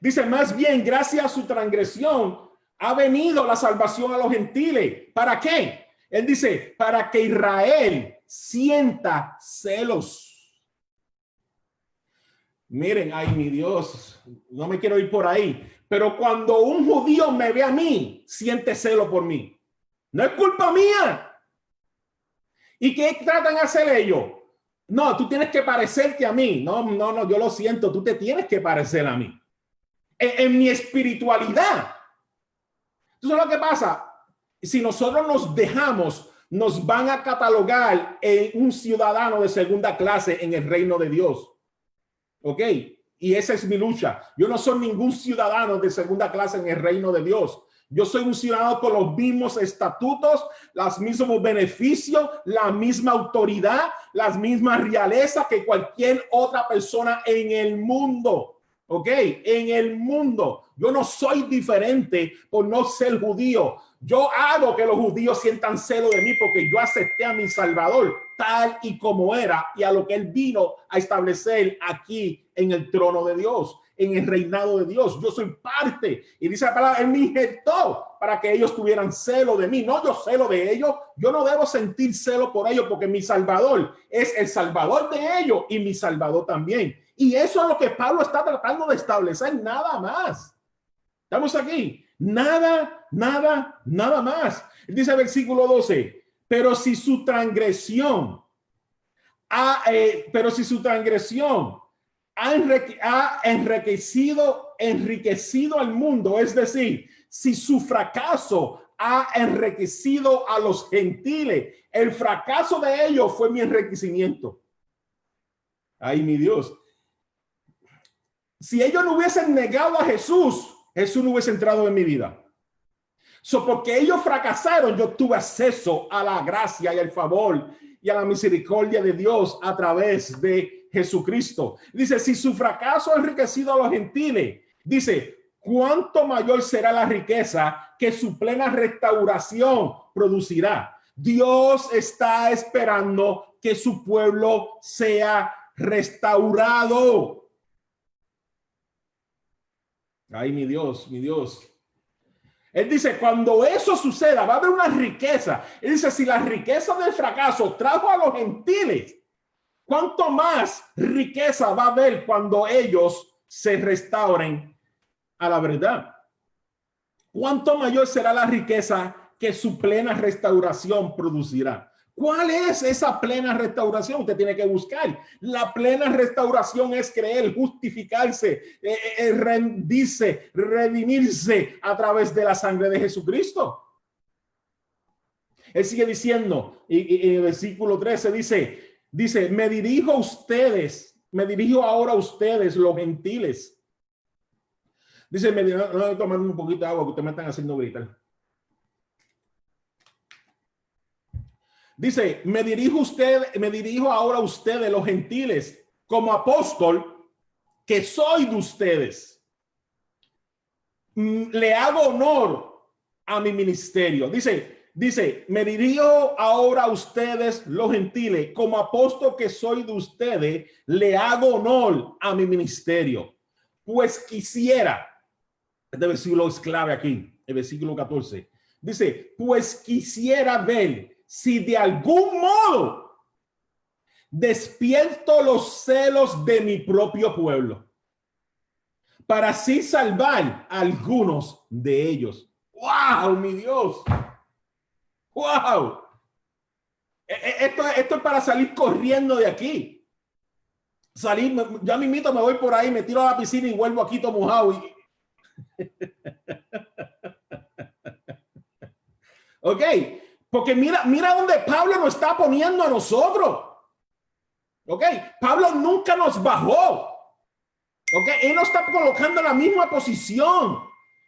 dice, más bien, gracias a su transgresión, ha venido la salvación a los gentiles. ¿Para qué? Él dice, para que Israel sienta celos. Miren, ay, mi Dios, no me quiero ir por ahí, pero cuando un judío me ve a mí, siente celo por mí. No es culpa mía. ¿Y qué tratan de hacer ellos? No, tú tienes que parecerte a mí. No, yo lo siento, tú te tienes que parecer a mí. En mi espiritualidad. Entonces lo que pasa, si nosotros nos dejamos, nos van a catalogar en un ciudadano de segunda clase en el reino de Dios. ¿Ok? Y esa es mi lucha. Yo no soy ningún ciudadano de segunda clase en el reino de Dios. Yo soy un ciudadano con los mismos estatutos, los mismos beneficios, la misma autoridad, las mismas realezas que cualquier otra persona en el mundo. ¿Ok? En el mundo. Yo no soy diferente por no ser judío. Yo hago que los judíos sientan celo de mí porque yo acepté a mi Salvador tal y como era y a lo que él vino a establecer aquí en el trono de Dios, en el reinado de Dios. Yo soy parte, y dice la palabra, él me injertó para que ellos tuvieran celo de mí, no yo celo de ellos. Yo no debo sentir celo por ellos porque mi Salvador es el Salvador de ellos y mi Salvador también. Y eso es lo que Pablo está tratando de establecer, nada más. Estamos aquí, nada más. Dice el versículo 12, pero si su transgresión ha enriquecido al mundo, es decir, si su fracaso ha enriquecido a los gentiles. El fracaso de ellos fue mi enriquecimiento. Ay, mi Dios. Si ellos no hubiesen negado a Jesús, Jesús no hubiese entrado en mi vida. Porque ellos fracasaron, yo tuve acceso a la gracia y al favor y a la misericordia de Dios a través de Jesucristo. Dice, si su fracaso ha enriquecido a los gentiles, dice, ¿cuánto mayor será la riqueza que su plena restauración producirá? Dios está esperando que su pueblo sea restaurado. Ay, mi Dios, mi Dios. Él dice, cuando eso suceda, va a haber una riqueza. Él dice, si la riqueza del fracaso trajo a los gentiles, ¿cuánto más riqueza va a haber cuando ellos se restauren a la verdad? ¿Cuánto mayor será la riqueza que su plena restauración producirá? ¿Cuál es esa plena restauración? Usted tiene que buscar. La plena restauración es creer, justificarse, rendirse, redimirse a través de la sangre de Jesucristo. Él sigue diciendo, y en el versículo 13 dice, me dirijo ahora a ustedes, los gentiles. Dice, no, tomar un poquito de agua que ustedes me están haciendo gritar. Dice, me dirijo ahora a ustedes, los gentiles, como apóstol que soy de ustedes. Le hago honor a mi ministerio. Dice, me dirijo ahora a ustedes, los gentiles, como apóstol que soy de ustedes, le hago honor a mi ministerio. Pues quisiera, este versículo es clave aquí, el versículo 14. Dice, pues quisiera ver si de algún modo despierto los celos de mi propio pueblo, para así salvar a algunos de ellos. ¡Wow, mi Dios! ¡Wow! Esto es para salir corriendo de aquí. Ya mismito me voy por ahí, me tiro a la piscina y vuelvo aquí todo mojado. Ok. Porque mira dónde Pablo nos está poniendo a nosotros. Ok. Pablo nunca nos bajó. Ok. Él nos está colocando en la misma posición.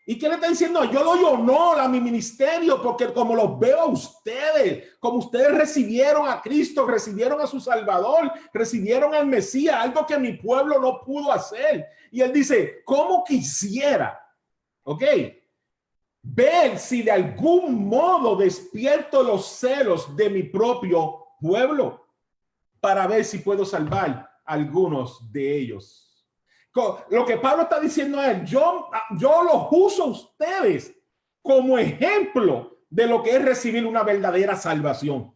¿Y qué le está diciendo? Yo doy honor a mi ministerio porque como los veo a ustedes, como ustedes recibieron a Cristo, recibieron a su Salvador, recibieron al Mesías, algo que mi pueblo no pudo hacer. Y él dice, ¿cómo quisiera? Ok. Ver si de algún modo despierto los celos de mi propio pueblo para ver si puedo salvar a algunos de ellos. Lo que Pablo está diciendo es, yo los uso a ustedes como ejemplo de lo que es recibir una verdadera salvación.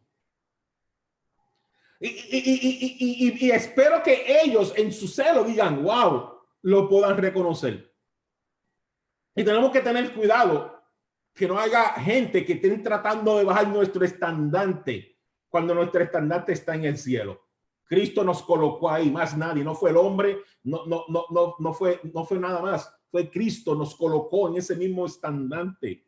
Y espero que ellos en su celo digan, wow, lo puedan reconocer. Y tenemos que tener cuidado que no haya gente que estén tratando de bajar nuestro estandarte cuando nuestro estandarte está en el cielo. Cristo nos colocó ahí, más nadie, no fue el hombre, no fue nada más, fue Cristo, nos colocó en ese mismo estandarte.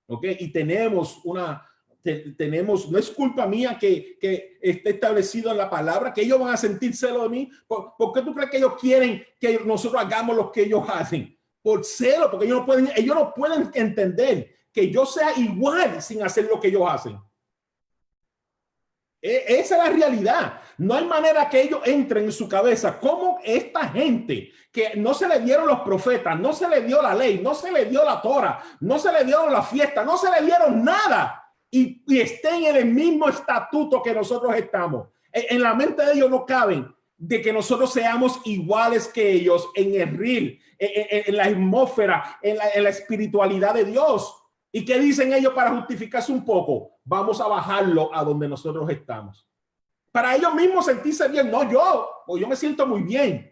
¿Ok? Y tenemos no es culpa mía que esté establecido en la palabra, que ellos van a sentir celo de mí. ¿Por qué tú crees que ellos quieren que nosotros hagamos lo que ellos hacen? Por celo, porque ellos no pueden entender que yo sea igual sin hacer lo que ellos hacen. Esa es la realidad. No hay manera que ellos entren en su cabeza. Como esta gente que no se le dieron los profetas, no se le dio la ley, no se le dio la Torah, no se le dieron la fiesta, no se le dieron nada y estén en el mismo estatuto que nosotros estamos. En la mente de ellos no caben de que nosotros seamos iguales que ellos en el real, en la atmósfera, en la espiritualidad de Dios. ¿Y qué dicen ellos para justificarse un poco? Vamos a bajarlo a donde nosotros estamos. Para ellos mismos sentirse bien. No, yo me siento muy bien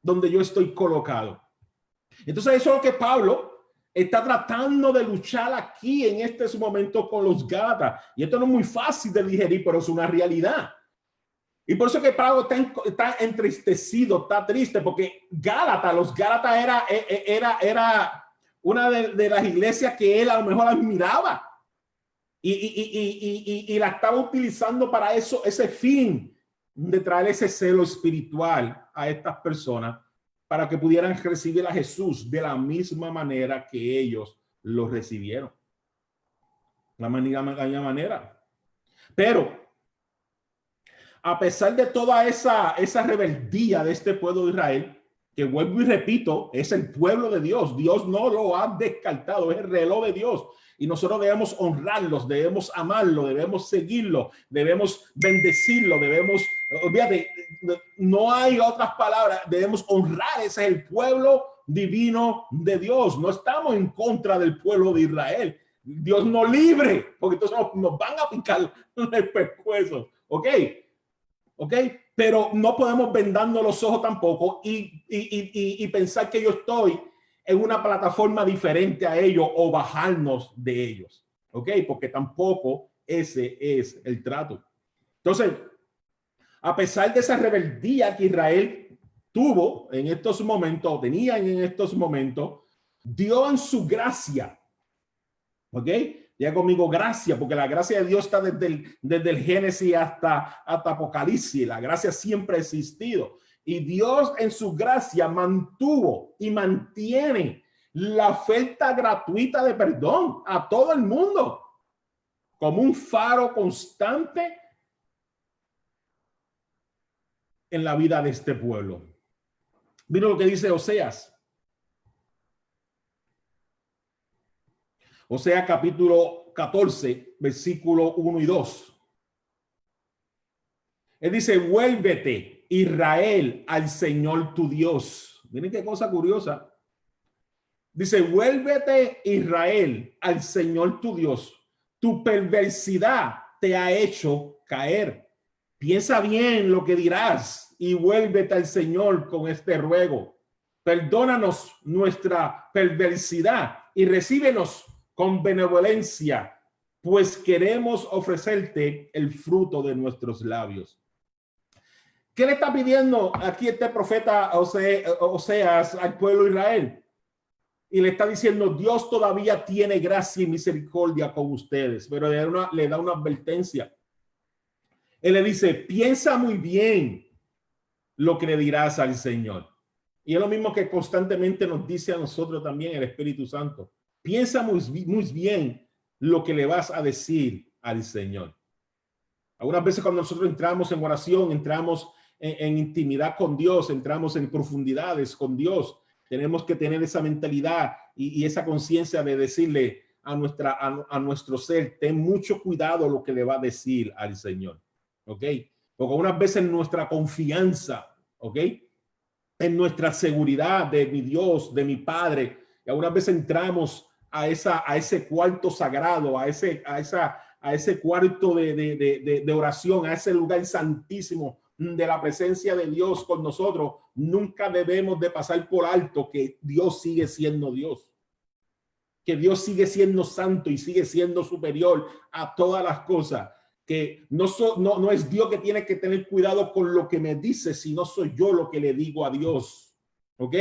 donde yo estoy colocado. Entonces eso es lo que Pablo está tratando de luchar aquí en este momento con los Gálatas. Y esto no es muy fácil de digerir, pero es una realidad. Y por eso que Pablo está entristecido, está triste, porque los Gálatas era una de las iglesias que él a lo mejor admiraba y la estaba utilizando para eso, ese fin de traer ese celo espiritual a estas personas para que pudieran recibir a Jesús de la misma manera que ellos lo recibieron. La manera. Pero a pesar de toda esa rebeldía de este pueblo de Israel, que vuelvo y repito, es el pueblo de Dios. Dios no lo ha descartado, es el reloj de Dios. Y nosotros debemos honrarlos, debemos amarlo, debemos seguirlo, debemos bendecirlo, debemos, olvídate, no hay otras palabras, debemos honrar, ese es el pueblo divino de Dios. No estamos en contra del pueblo de Israel. Dios nos libre, porque entonces nos van a picar el pescuezo, ¿ok? ¿Ok? Pero no podemos vendarnos los ojos tampoco y pensar que yo estoy en una plataforma diferente a ellos o bajarnos de ellos. ¿Ok? Porque tampoco ese es el trato. Entonces, a pesar de esa rebeldía que Israel tuvo en estos momentos, tenían en estos momentos, Dios en su gracia, ¿ok? Ya conmigo, gracia, porque la gracia de Dios está desde el Génesis hasta Apocalipsis. La gracia siempre ha existido. Y Dios en su gracia mantuvo y mantiene la oferta gratuita de perdón a todo el mundo como un faro constante en la vida de este pueblo. Mira lo que dice Oseas. Oseas capítulo 14, versículo 1 y 2. Él dice, vuélvete, Israel, al Señor tu Dios. Miren qué cosa curiosa. Dice, vuélvete, Israel, al Señor tu Dios. Tu perversidad te ha hecho caer. Piensa bien lo que dirás y vuélvete al Señor con este ruego. Perdónanos nuestra perversidad y recíbenos con benevolencia, pues queremos ofrecerte el fruto de nuestros labios. ¿Qué le está pidiendo aquí este profeta Oseas al pueblo de Israel? Y le está diciendo, Dios todavía tiene gracia y misericordia con ustedes, pero le da una advertencia. Él le dice, piensa muy bien lo que le dirás al Señor. Y es lo mismo que constantemente nos dice a nosotros también el Espíritu Santo. Piensa muy bien lo que le vas a decir al Señor. Algunas veces cuando nosotros entramos en oración, entramos en intimidad con Dios, entramos en profundidades con Dios, tenemos que tener esa mentalidad y esa conciencia de decirle a nuestro ser, ten mucho cuidado lo que le va a decir al Señor. ¿Ok? Porque unas veces nuestra confianza, ¿ok?, en nuestra seguridad de mi Dios, de mi Padre, y algunas veces entramos a ese cuarto sagrado, a ese cuarto de oración, a ese lugar santísimo de la presencia de Dios con nosotros. Nunca debemos de pasar por alto que Dios sigue siendo Dios, que Dios sigue siendo santo y sigue siendo superior a todas las cosas, que no es Dios que tiene que tener cuidado con lo que me dice, sino soy yo lo que le digo a Dios. ¿Ok?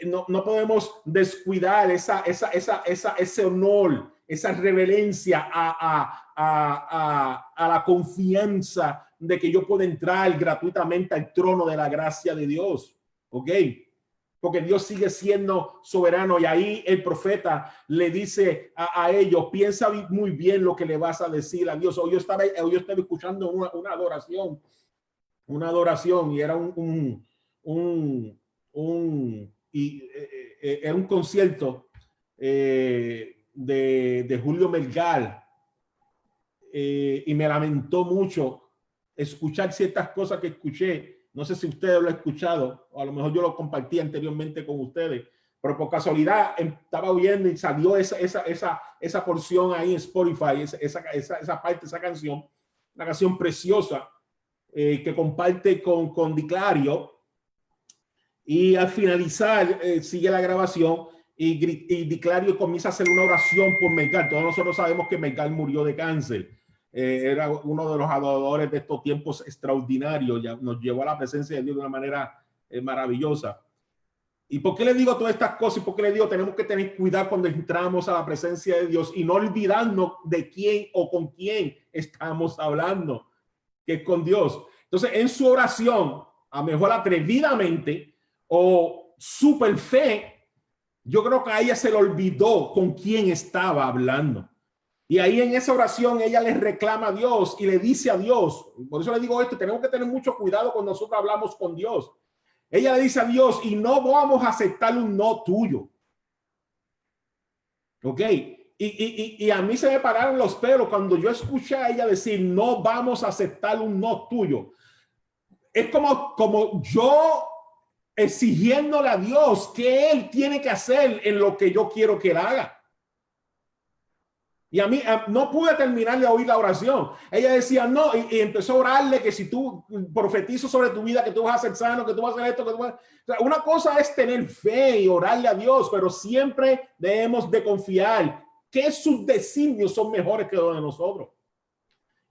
No podemos descuidar ese honor, esa reverencia a la confianza de que yo puedo entrar gratuitamente al trono de la gracia de Dios. ¿Ok? Porque Dios sigue siendo soberano, y ahí el profeta le dice a ellos, piensa muy bien lo que le vas a decir a Dios. Hoy yo estaba escuchando una adoración y era era un concierto de Julio Melgar, y me lamentó mucho escuchar ciertas cosas que escuché. No sé si ustedes lo han escuchado, o a lo mejor yo lo compartí anteriormente con ustedes, pero por casualidad estaba oyendo y salió esa porción ahí en Spotify, esa parte, esa canción, una canción preciosa que comparte con Diclario, y al finalizar sigue la grabación y Diclario comienza a hacer una oración por Melgar. Todos nosotros sabemos que Melgar murió de cáncer. Era uno de los adoradores de estos tiempos extraordinarios, ya nos llevó a la presencia de Dios de una manera maravillosa. ¿Y por qué le digo todas estas cosas? ¿Y por qué le digo tenemos que tener cuidado cuando entramos a la presencia de Dios y no olvidarnos de quién o con quién estamos hablando, que es con Dios? Entonces, en su oración, a lo mejor atrevidamente o super fe, yo creo que a ella se le olvidó con quién estaba hablando. Y ahí en esa oración ella le reclama a Dios y le dice a Dios, por eso le digo esto, tenemos que tener mucho cuidado cuando nosotros hablamos con Dios. Ella le dice a Dios, y no vamos a aceptar un no tuyo. ¿Ok? Y a mí se me pararon los pelos cuando yo escuché a ella decir, no vamos a aceptar un no tuyo. Es como yo exigiéndole a Dios que Él tiene que hacer en lo que yo quiero que Él haga. Y a mí no pude terminar de oír la oración. Ella decía no y empezó a orarle que si tú profetizo sobre tu vida, que tú vas a ser sano, que tú vas a hacer esto, que tú vas a... O sea, una cosa es tener fe y orarle a Dios, pero siempre debemos de confiar que sus designios son mejores que los de nosotros.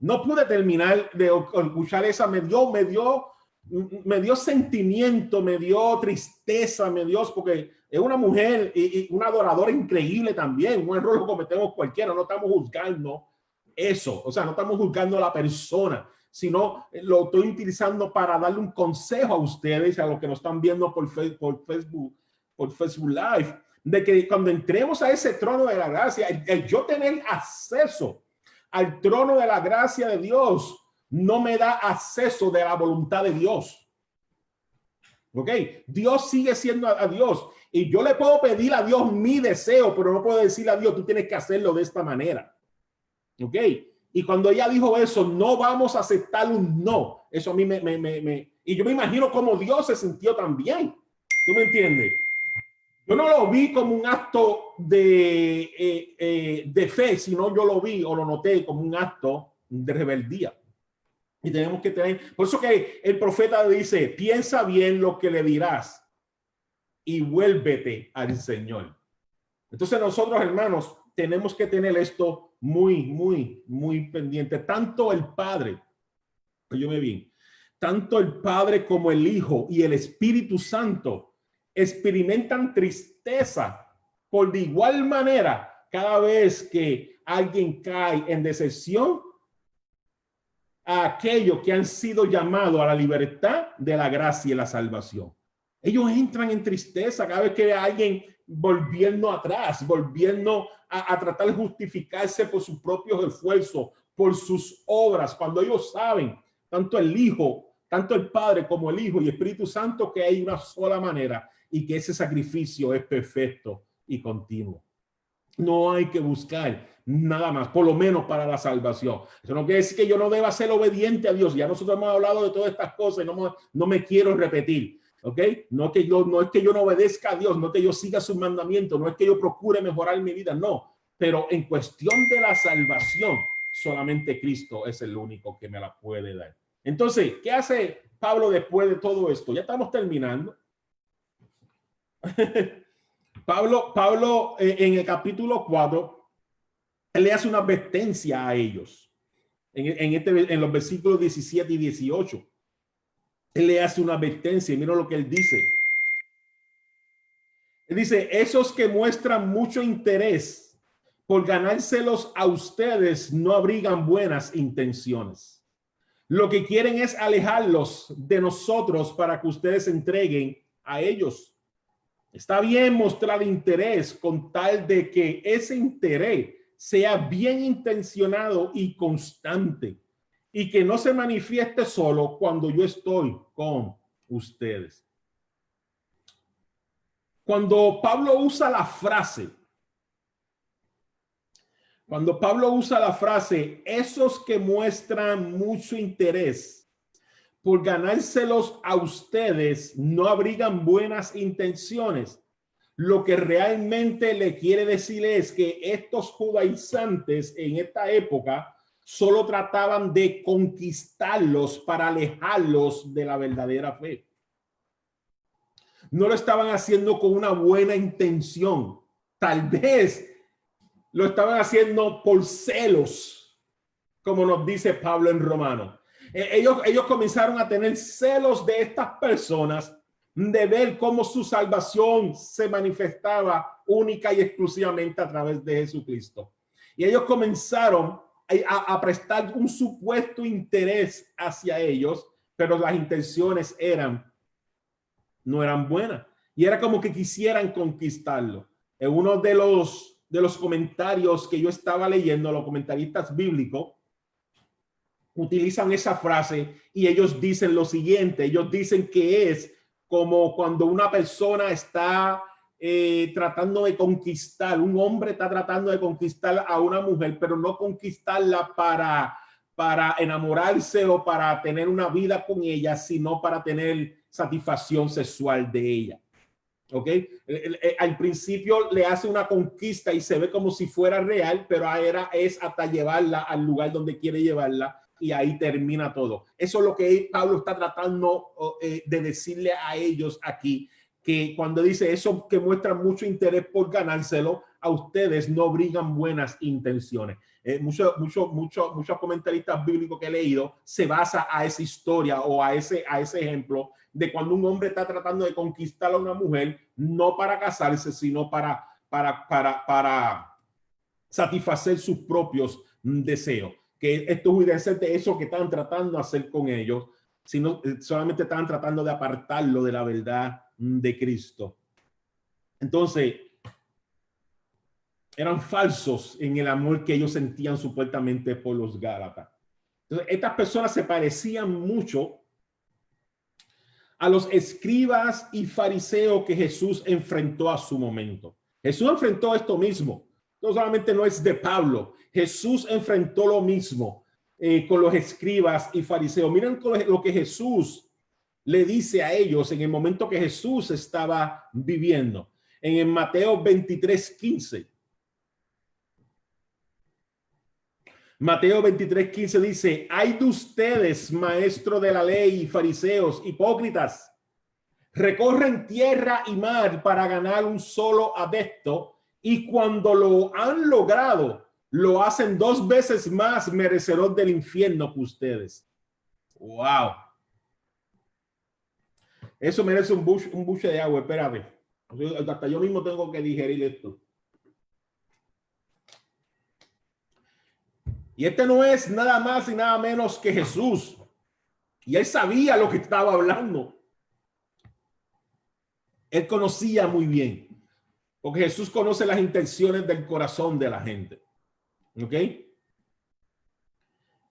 No pude terminar de escuchar esa, me dio sentimiento, me dio tristeza, porque es una mujer y una adoradora increíble también. Un error lo cometemos cualquiera, no estamos juzgando eso, o sea, no estamos juzgando a la persona, sino lo estoy utilizando para darle un consejo a ustedes, a los que nos están viendo por Facebook Live, de que cuando entremos a ese trono de la gracia, el yo tener acceso al trono de la gracia de Dios no me da acceso de la voluntad de Dios. ¿Ok? Dios sigue siendo a Dios. Y yo le puedo pedir a Dios mi deseo, pero no puedo decirle a Dios, tú tienes que hacerlo de esta manera. ¿Ok? Y cuando ella dijo eso, no vamos a aceptar un no. Eso a mí y yo me imagino cómo Dios se sintió también. ¿Tú me entiendes? Yo no lo vi como un acto de fe, sino yo lo vi o lo noté como un acto de rebeldía. Y tenemos que tener, por eso que el profeta dice, piensa bien lo que le dirás y vuélvete al Señor. Entonces nosotros, hermanos, tenemos que tener esto muy pendiente. Tanto el Padre, óyeme bien, tanto el Padre como el Hijo y el Espíritu Santo experimentan tristeza por de igual manera cada vez que alguien cae en decepción a aquellos que han sido llamados a la libertad de la gracia y la salvación. Ellos entran en tristeza cada vez que ve a alguien volviendo atrás, volviendo a tratar de justificarse por sus propios esfuerzos, por sus obras, cuando ellos saben, tanto el Hijo, tanto el Padre como el Hijo y el Espíritu Santo, que hay una sola manera y que ese sacrificio es perfecto y continuo. No hay que buscar nada más, por lo menos para la salvación. Eso no quiere decir que yo no deba ser obediente a Dios. Ya nosotros hemos hablado de todas estas cosas y no me quiero repetir. ¿Ok? No es que yo no obedezca a Dios, no es que yo siga sus mandamientos, no es que yo procure mejorar mi vida, no. Pero en cuestión de la salvación, solamente Cristo es el único que me la puede dar. Entonces, ¿qué hace Pablo después de todo esto? Ya estamos terminando. Pablo en el capítulo 4, él le hace una advertencia a ellos. En los versículos 17 y 18. Él le hace una advertencia y mira lo que él dice. Él dice, esos que muestran mucho interés por ganárselos a ustedes no abrigan buenas intenciones. Lo que quieren es alejarlos de nosotros para que ustedes se entreguen a ellos. Está bien mostrar interés con tal de que ese interés sea bien intencionado y constante y que no se manifieste solo cuando yo estoy con ustedes. Cuando Pablo usa la frase, esos que muestran mucho interés por ganárselos a ustedes no abrigan buenas intenciones. Lo que realmente le quiere decir es que estos judaizantes en esta época solo trataban de conquistarlos para alejarlos de la verdadera fe. No lo estaban haciendo con una buena intención. Tal vez lo estaban haciendo por celos, como nos dice Pablo en Romanos. Ellos comenzaron a tener celos de estas personas de ver cómo su salvación se manifestaba única y exclusivamente a través de Jesucristo. Y ellos comenzaron a prestar un supuesto interés hacia ellos, pero las intenciones no eran buenas. Y era como que quisieran conquistarlo. En uno de los comentarios que yo estaba leyendo, los comentaristas bíblicos utilizan esa frase y ellos dicen lo siguiente. Ellos dicen que es como cuando una persona está tratando de conquistar, un hombre está tratando de conquistar a una mujer, pero no conquistarla para enamorarse o para tener una vida con ella, sino para tener satisfacción sexual de ella. ¿Ok? Al principio le hace una conquista y se ve como si fuera real, pero es hasta llevarla al lugar donde quiere llevarla y ahí termina todo. Eso es lo que Pablo está tratando de decirle a ellos aquí, que cuando dice eso, que muestran mucho interés por ganárselo, a ustedes no brindan buenas intenciones. Muchos comentaristas bíblicos que he leído se basa a esa historia o a ese ejemplo de cuando un hombre está tratando de conquistar a una mujer, no para casarse, sino para satisfacer sus propios deseos. Que esto es eso que están tratando de hacer con ellos, sino solamente están tratando de apartarlo de la verdad de Cristo. Entonces, eran falsos en el amor que ellos sentían supuestamente por los Gálatas. Entonces, estas personas se parecían mucho a los escribas y fariseos que Jesús enfrentó a su momento. Jesús enfrentó esto mismo. No solamente no es de Pablo. Jesús enfrentó lo mismo con los escribas y fariseos. Miren lo que Jesús le dice a ellos en el momento que Jesús estaba viviendo. En Mateo 23:15. Mateo 23:15 dice: hay de ustedes, maestro de la ley y fariseos, hipócritas, recorren tierra y mar para ganar un solo adepto, y cuando lo han logrado, lo hacen 2 veces más merecedor del infierno que ustedes. Wow. Eso merece un buche de agua. Espérate. Hasta yo mismo tengo que digerir esto. Y este no es nada más y nada menos que Jesús. Y él sabía lo que estaba hablando. Él conocía muy bien. Porque Jesús conoce las intenciones del corazón de la gente. ¿Ok?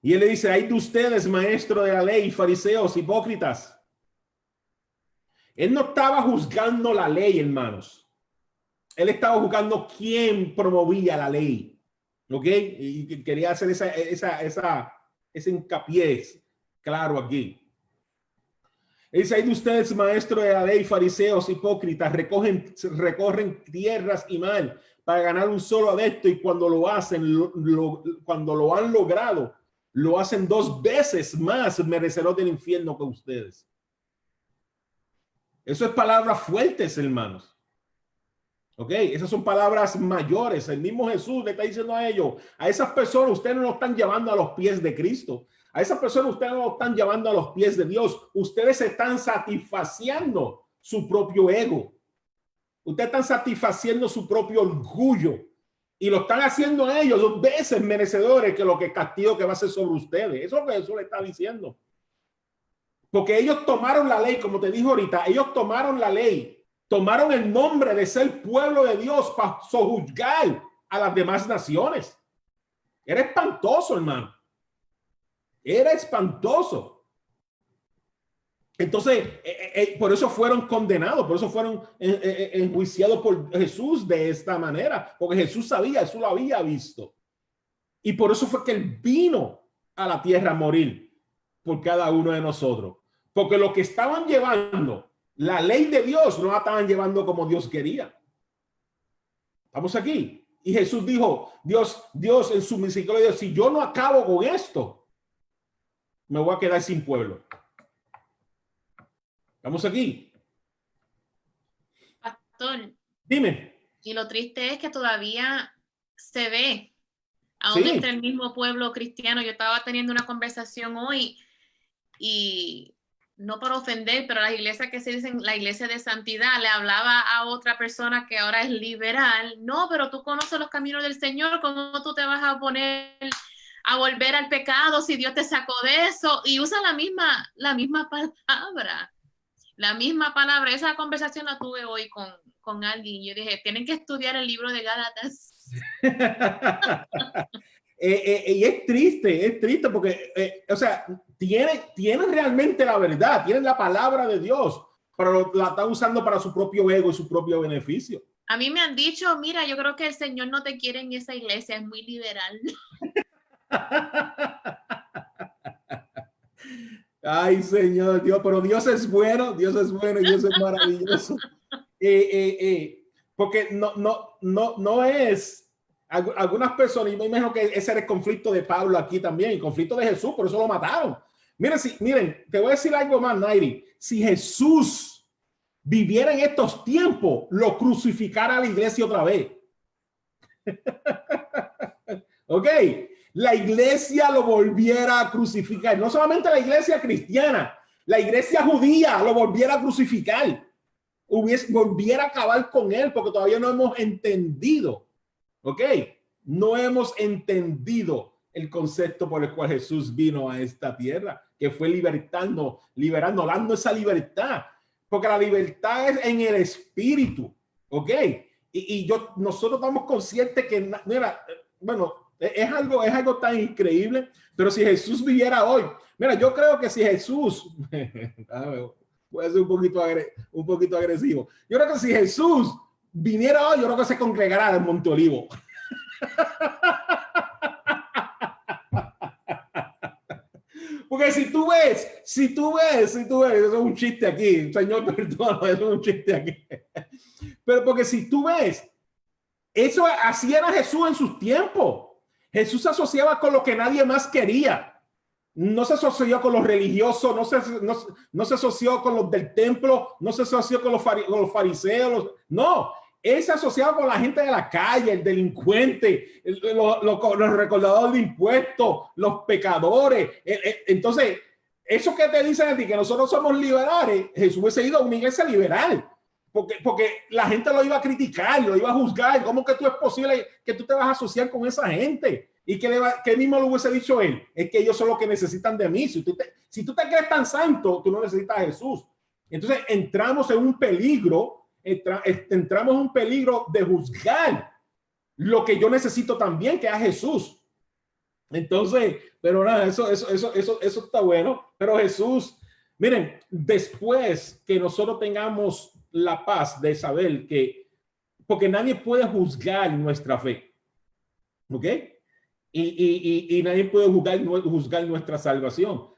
Y él le dice: hay de ustedes, maestro de la ley, fariseos, hipócritas. Él no estaba juzgando la ley, hermanos. Él estaba juzgando quién promovía la ley. ¿Ok? Y quería hacer ese hincapié claro aquí. Él dice: hay de ustedes, maestro de la ley, fariseos, hipócritas, recorren tierras y mar para ganar un solo adepto, y cuando lo hacen, cuando lo han logrado, lo hacen 2 veces más merecedor del infierno que ustedes. Eso es palabras fuertes, hermanos. Ok, esas son palabras mayores. El mismo Jesús le está diciendo a ellos: a esas personas ustedes no lo están llevando a los pies de Cristo. A esas personas ustedes no lo están llevando a los pies de Dios. Ustedes están satisfaciendo su propio ego. Ustedes están satisfaciendo su propio orgullo. Y lo están haciendo a ellos 2 veces merecedores que lo que castigo que va a ser sobre ustedes. Eso es lo que Jesús le está diciendo. Porque ellos tomaron la ley, como te dijo ahorita, ellos tomaron la ley. Tomaron el nombre de ser pueblo de Dios para sojuzgar a las demás naciones. Era espantoso, hermano. Era espantoso. Entonces, por eso fueron condenados, por eso fueron enjuiciados por Jesús de esta manera, porque Jesús sabía, Jesús lo había visto. Y por eso fue que él vino a la tierra a morir por cada uno de nosotros. Porque lo que estaban llevando, la ley de Dios, no la estaban llevando como Dios quería. Estamos aquí. Y Jesús dijo: Dios en su misericordia, si yo no acabo con esto, me voy a quedar sin pueblo. Estamos aquí. Pastor. Dime. Y lo triste es que todavía se ve, aún Sí. entre el mismo pueblo cristiano. Yo estaba teniendo una conversación hoy y no para ofender, pero las iglesias que se dicen la iglesia de santidad, le hablaba a otra persona que ahora es liberal, no, pero tú conoces los caminos del Señor, ¿cómo tú te vas a poner a volver al pecado si Dios te sacó de eso? Y usa la misma palabra, la misma palabra. Esa conversación la tuve hoy con alguien. Yo dije, tienen que estudiar el libro de Gálatas. Y es triste porque, o sea, tienen realmente la verdad, tienen la palabra de Dios, pero la están usando para su propio ego y su propio beneficio. A mí me han dicho, mira, yo creo que el Señor no te quiere en esa iglesia, es muy liberal. Ay, Señor Dios, pero Dios es bueno y Dios es maravilloso. Porque no es algunas personas, y me imagino que ese era el conflicto de Pablo aquí también, el conflicto de Jesús, por eso lo mataron. Miren, te voy a decir algo más, Nairi. Si Jesús viviera en estos tiempos, lo crucificara a la iglesia otra vez. Ok, la iglesia lo volviera a crucificar. No solamente la iglesia cristiana, la iglesia judía lo volviera a crucificar. Volviera a acabar con él, porque todavía no hemos entendido. Ok, no hemos entendido el concepto por el cual Jesús vino a esta tierra, que fue liberando, dando esa libertad, porque la libertad es en el espíritu. Ok, nosotros estamos conscientes que, mira, bueno, es algo tan increíble, pero si Jesús viviera hoy, mira, yo creo que si Jesús, puede ser un poquito agresivo, yo creo que si Jesús viniera hoy, yo creo que se congregará en Monte Olivo. Porque si tú ves, eso es un chiste aquí, Señor, perdón, eso es un chiste aquí. Pero porque si tú ves, eso así era Jesús en sus tiempos. Jesús se asociaba con lo que nadie más quería. No se asoció con los religiosos, no se asoció con los del templo, no se asoció con los fariseos. No, él se asociaba con la gente de la calle, el delincuente, los recaudadores de impuestos, los pecadores. Entonces, eso que te dicen a ti, que nosotros somos liberales, Jesús hubiese ido a una iglesia liberal. Porque la gente lo iba a criticar, lo iba a juzgar. ¿Cómo que tú es posible que tú te vas a asociar con esa gente? Y que mismo lo hubiese dicho él, es que ellos son los que necesitan de mí. Si tú te crees tan santo, tú no necesitas a Jesús. Entonces entramos en un peligro, entramos en un peligro de juzgar lo que yo necesito también, que es a Jesús. Entonces, pero nada, eso está bueno. Pero Jesús, miren, después que nosotros tengamos la paz de saber que, porque nadie puede juzgar nuestra fe, ¿ok? Y nadie puede juzgar nuestra salvación.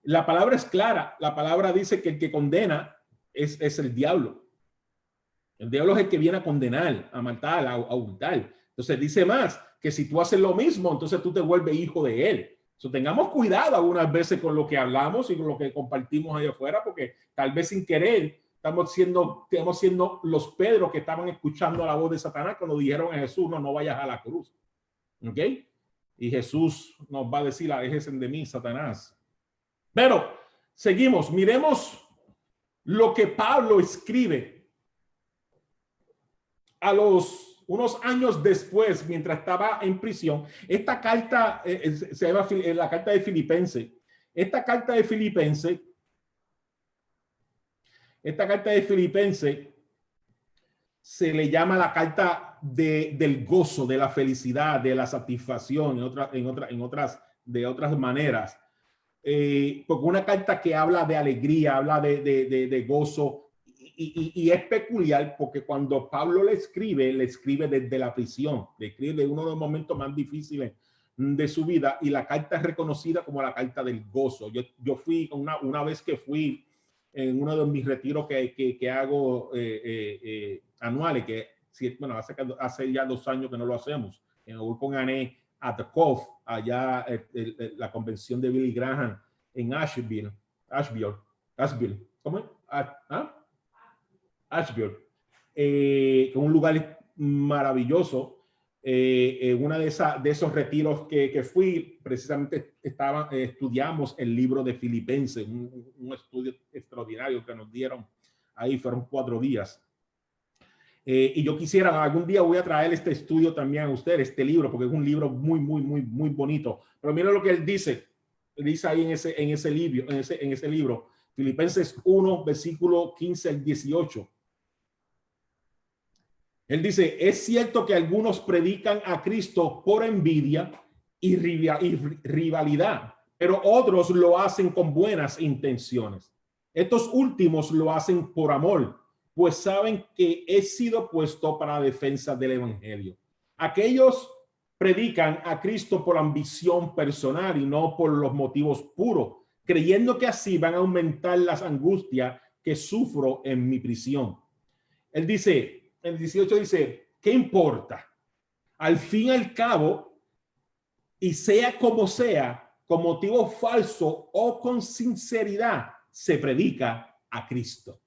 La palabra es clara. La palabra dice que el que condena es el diablo. El diablo es el que viene a condenar, a matar, a hurtar. Entonces dice más, que si tú haces lo mismo, entonces tú te vuelves hijo de él. So, tengamos cuidado algunas veces con lo que hablamos y con lo que compartimos allá afuera, porque tal vez sin querer estamos siendo los Pedros que estaban escuchando la voz de Satanás cuando dijeron a Jesús, no vayas a la cruz. ¿Ok? Y Jesús nos va a decir, aléjese de mí, Satanás. Pero seguimos, miremos lo que Pablo escribe a unos años después, mientras estaba en prisión. Esta carta se llama la carta de Filipenses. Esta carta de Filipenses se le llama la carta del gozo, de la felicidad, de la satisfacción, de otras maneras. Porque una carta que habla de alegría, habla de gozo, y es peculiar porque cuando Pablo le escribe desde la prisión, le escribe de uno de los momentos más difíciles de su vida, y la carta es reconocida como la carta del gozo. Yo fui una vez que fui en uno de mis retiros que hago anuales, bueno, hace ya 2 años que no lo hacemos. Voy con Ané a The Cove, allá la convención de Billy Graham en Asheville. ¿Cómo es? Asheville. Un lugar maravilloso. una de esos retiros que fui, precisamente estudiamos el libro de Filipenses, un estudio extraordinario que nos dieron ahí, fueron 4 días. Y yo quisiera, algún día voy a traer este estudio también a ustedes, este libro, porque es un libro muy, muy, muy, muy bonito. Pero mira lo que él dice ahí en ese libro, Filipenses 1, versículo 15 al 18. Él dice, es cierto que algunos predican a Cristo por envidia y rivalidad, pero otros lo hacen con buenas intenciones. Estos últimos lo hacen por amor, pues saben que he sido puesto para la defensa del evangelio. Aquellos predican a Cristo por ambición personal y no por los motivos puros, creyendo que así van a aumentar las angustias que sufro en mi prisión. Él dice, el 18 dice, ¿qué importa? Al fin y al cabo, y sea como sea, con motivo falso o con sinceridad, se predica a Cristo.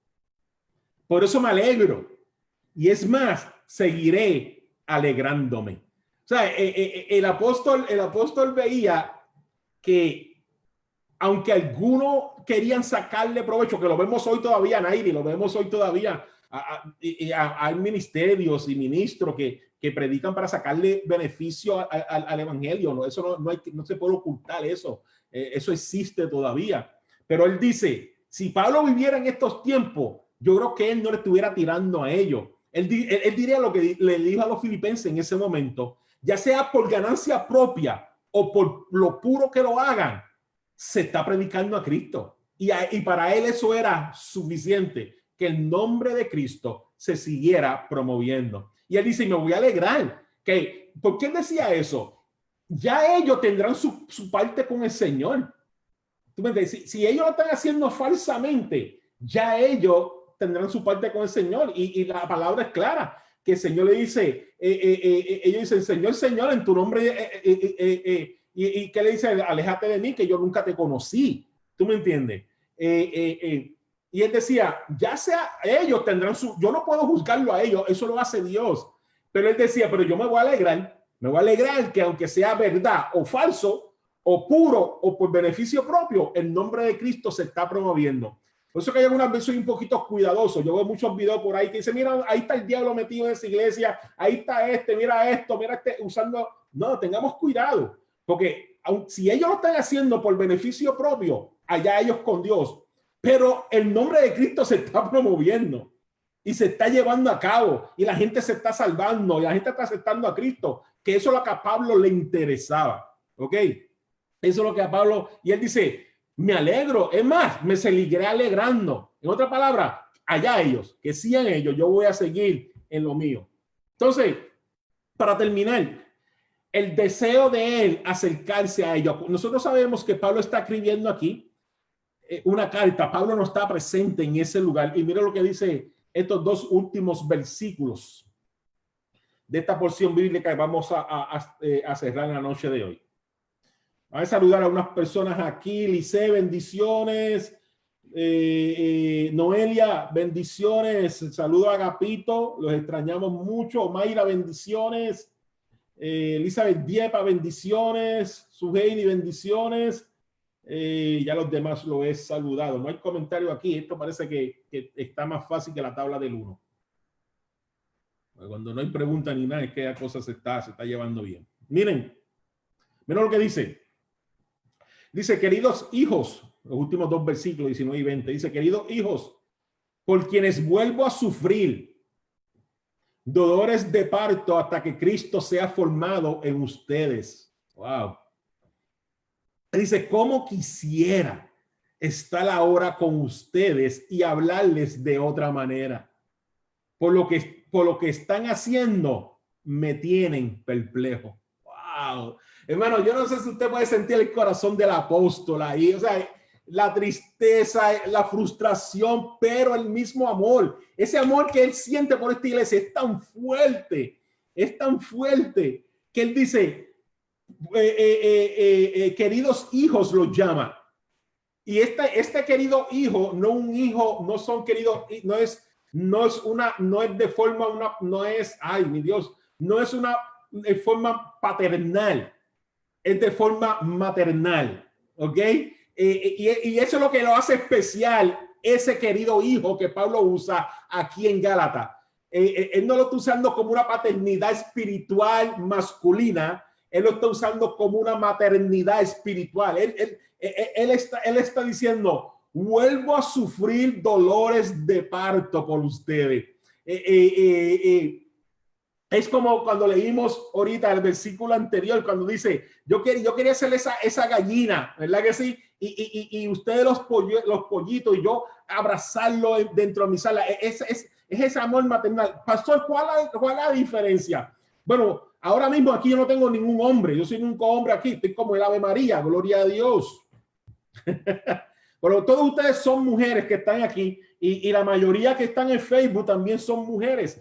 Por eso me alegro. Y es más, seguiré alegrándome. O sea, el apóstol veía que aunque algunos querían sacarle provecho, que lo vemos hoy todavía, Nairi, lo vemos hoy todavía, hay ministerios y ministros que predican para sacarle beneficio al evangelio. No, eso no se puede ocultar eso. Eso existe todavía. Pero él dice, si Pablo viviera en estos tiempos, yo creo que él no le estuviera tirando a ellos. Él diría lo que le dijo a los filipenses en ese momento, ya sea por ganancia propia o por lo puro que lo hagan, se está predicando a Cristo. Y para él eso era suficiente, que el nombre de Cristo se siguiera promoviendo. Y él dice, me voy a alegrar. ¿Por qué decía eso? Ya ellos tendrán su parte con el Señor. ¿Tú me entiendes? Si ellos lo están haciendo falsamente, ya ellos tendrán su parte con el Señor. Y la palabra es clara, que el Señor le dice, ellos dicen, Señor, Señor, en tu nombre, y que le dice, aléjate de mí, que yo nunca te conocí. ¿Tú me entiendes? Y él decía, ya sea ellos tendrán yo no puedo juzgarlo a ellos, eso lo hace Dios. Pero él decía, pero yo me voy a alegrar que aunque sea verdad o falso, o puro, o por beneficio propio, el nombre de Cristo se está promoviendo. Por eso que hay algunas veces soy un poquito cuidadoso. Yo veo muchos videos por ahí que dicen, mira, ahí está el diablo metido en esa iglesia, ahí está mira esto, mira usando. No, tengamos cuidado, porque si ellos lo están haciendo por beneficio propio, allá ellos con Dios. Pero el nombre de Cristo se está promoviendo y se está llevando a cabo y la gente se está salvando y la gente está aceptando a Cristo, que eso es lo que a Pablo le interesaba. ¿Ok? Eso es lo que a Pablo, y él dice, me alegro, es más, me seguiré alegrando. En otra palabra, allá ellos, que sigan ellos, yo voy a seguir en lo mío. Entonces, para terminar, el deseo de él acercarse a ellos. Nosotros sabemos que Pablo está escribiendo aquí una carta. Pablo no está presente en ese lugar. Y mira lo que dice estos 2 últimos versículos de esta porción bíblica que vamos a cerrar en la noche de hoy. Vamos a saludar a unas personas aquí. Lice, bendiciones. Noelia, bendiciones. Saludo a Agapito, los extrañamos mucho. Mayra, bendiciones. Elizabeth Diepa, bendiciones. Suheili, bendiciones. Ya los demás lo he saludado. No hay comentario aquí. Esto parece que está más fácil que la tabla del 1. Cuando no hay pregunta ni nada, es que la cosa se está llevando bien. Miren lo que dice. Dice, queridos hijos, los últimos 2 versículos, 19 y 20. Dice, queridos hijos, por quienes vuelvo a sufrir dolores de parto hasta que Cristo sea formado en ustedes. Wow. Dice, ¿cómo quisiera estar ahora con ustedes y hablarles de otra manera? Por lo que están haciendo, me tienen perplejo. Wow. Hermano, yo no sé si usted puede sentir el corazón del apóstol ahí, o sea, la tristeza, la frustración, pero el mismo amor, ese amor que él siente por esta iglesia es tan fuerte que él dice, queridos hijos los llama. Y este querido hijo, no un hijo, no son queridos, no es de forma, ay mi Dios, no es una de forma paternal, es de forma maternal, ¿ok? Y eso es lo que lo hace especial, ese querido hijo que Pablo usa aquí en Gálatas. Él no lo está usando como una paternidad espiritual masculina, él lo está usando como una maternidad espiritual. Él está diciendo, vuelvo a sufrir dolores de parto por ustedes. Es como cuando leímos ahorita el versículo anterior, cuando dice, yo quería hacer esa gallina, ¿verdad que sí? Y ustedes los pollitos y yo abrazarlo dentro de mi sala. Es ese amor maternal. Pastor, ¿cuál es la diferencia? Bueno, ahora mismo aquí yo no tengo ningún hombre. Yo soy un único hombre aquí. Estoy como el Ave María. Gloria a Dios. Pero todos ustedes son mujeres que están aquí y la mayoría que están en Facebook también son mujeres.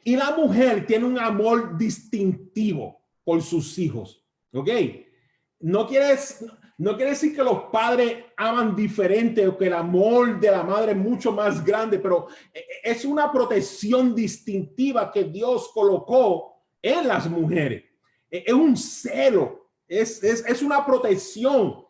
Y la mujer tiene un amor distintivo por sus hijos. ¿Ok? No quiere decir que los padres aman diferente o que el amor de la madre es mucho más grande, pero es una protección distintiva que Dios colocó en las mujeres. Es un celo, es una protección.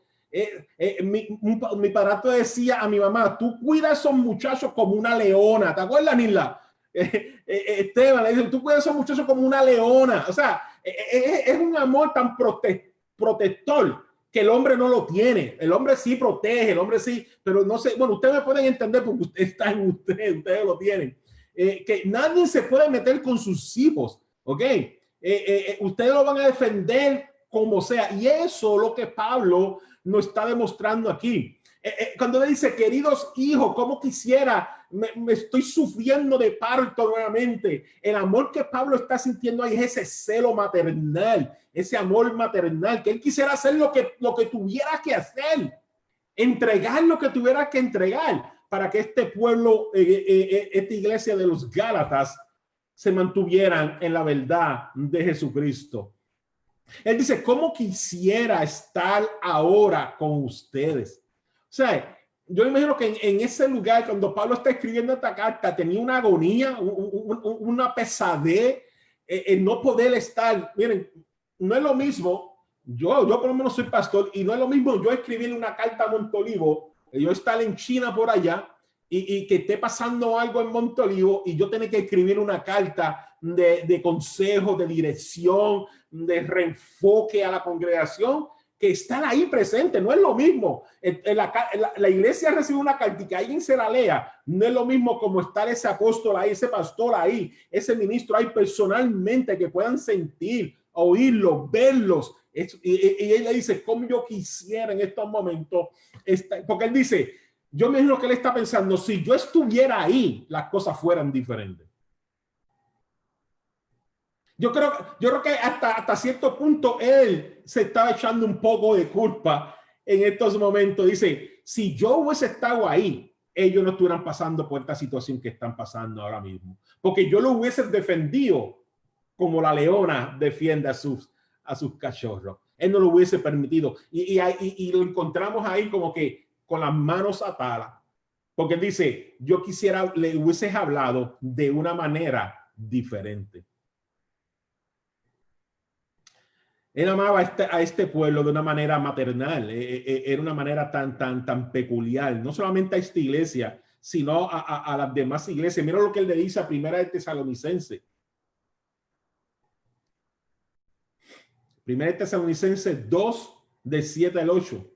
Mi padrastro decía a mi mamá, tú cuidas a esos muchachos como una leona. ¿Te acuerdas, Nila? Esteban le dice, tú cuidas a esos muchachos como una leona. O sea, es un amor tan protector que el hombre no lo tiene. El hombre sí protege, el hombre sí, pero no sé, bueno, ustedes me pueden entender porque usted está en ustedes lo tienen. Que nadie se puede meter con sus hijos, ¿ok? Ustedes lo van a defender como sea. Y eso es lo que Pablo nos está demostrando aquí. Cuando le dice, queridos hijos, ¿cómo quisiera? Me estoy sufriendo de parto nuevamente. El amor que Pablo está sintiendo ahí es ese celo maternal, ese amor maternal, que él quisiera hacer lo que tuviera que hacer, entregar lo que tuviera que entregar para que este pueblo, esta iglesia de los Gálatas, se mantuvieran en la verdad de Jesucristo. Él dice, ¿cómo quisiera estar ahora con ustedes? O sea, yo imagino que en ese lugar, cuando Pablo está escribiendo esta carta, tenía una agonía, una pesadez, no poder estar. Miren, no es lo mismo, yo por lo menos soy pastor, y no es lo mismo yo escribirle una carta a Montolivo, yo estar en China por allá, y que esté pasando algo en Montolivo, y yo tener que escribir una carta de consejo, de dirección, de reenfoque a la congregación, que estar ahí presente. No es lo mismo. La iglesia recibe una carta y que alguien se la lea. No es lo mismo como estar ese apóstol ahí, ese pastor ahí, ese ministro ahí personalmente, que puedan sentir, oírlos, verlos. Y él le dice, ¿cómo yo quisiera en estos momentos? Porque él dice, yo me imagino que él está pensando, si yo estuviera ahí, las cosas fueran diferentes. Yo creo que hasta cierto punto él se estaba echando un poco de culpa en estos momentos. Dice, si yo hubiese estado ahí, ellos no estuvieran pasando por esta situación que están pasando ahora mismo. Porque yo lo hubiese defendido como la leona defiende a sus cachorros. Él no lo hubiese permitido. Y lo encontramos ahí como que con las manos atadas. Porque él dice, yo quisiera, le hubieses hablado de una manera diferente. Él amaba a este pueblo de una manera maternal, era una manera tan peculiar, no solamente a esta iglesia, sino a las demás iglesias. Mira lo que él le dice a Primera de Tesalonicenses. Primera de Tesalonicenses 2, de 7 al 8.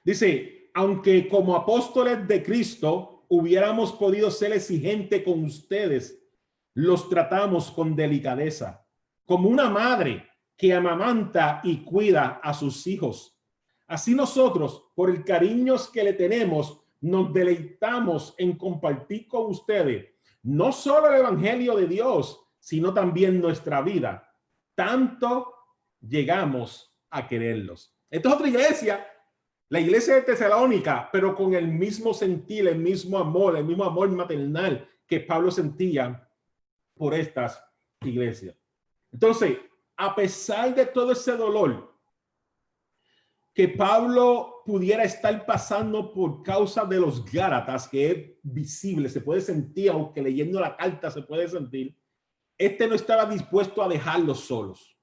Dice, aunque como apóstoles de Cristo hubiéramos podido ser exigentes con ustedes, los tratamos con delicadeza, como una madre que amamanta y cuida a sus hijos. Así nosotros, por el cariño que le tenemos, nos deleitamos en compartir con ustedes no solo el evangelio de Dios, sino también nuestra vida. Tanto llegamos a quererlos. Esta es otra iglesia, la iglesia de Tesalónica, pero con el mismo sentir, el mismo amor maternal que Pablo sentía por estas iglesias. Entonces, a pesar de todo ese dolor que Pablo pudiera estar pasando por causa de los Gálatas, que es visible, se puede sentir, aunque leyendo la carta se puede sentir, no estaba dispuesto a dejarlos solos.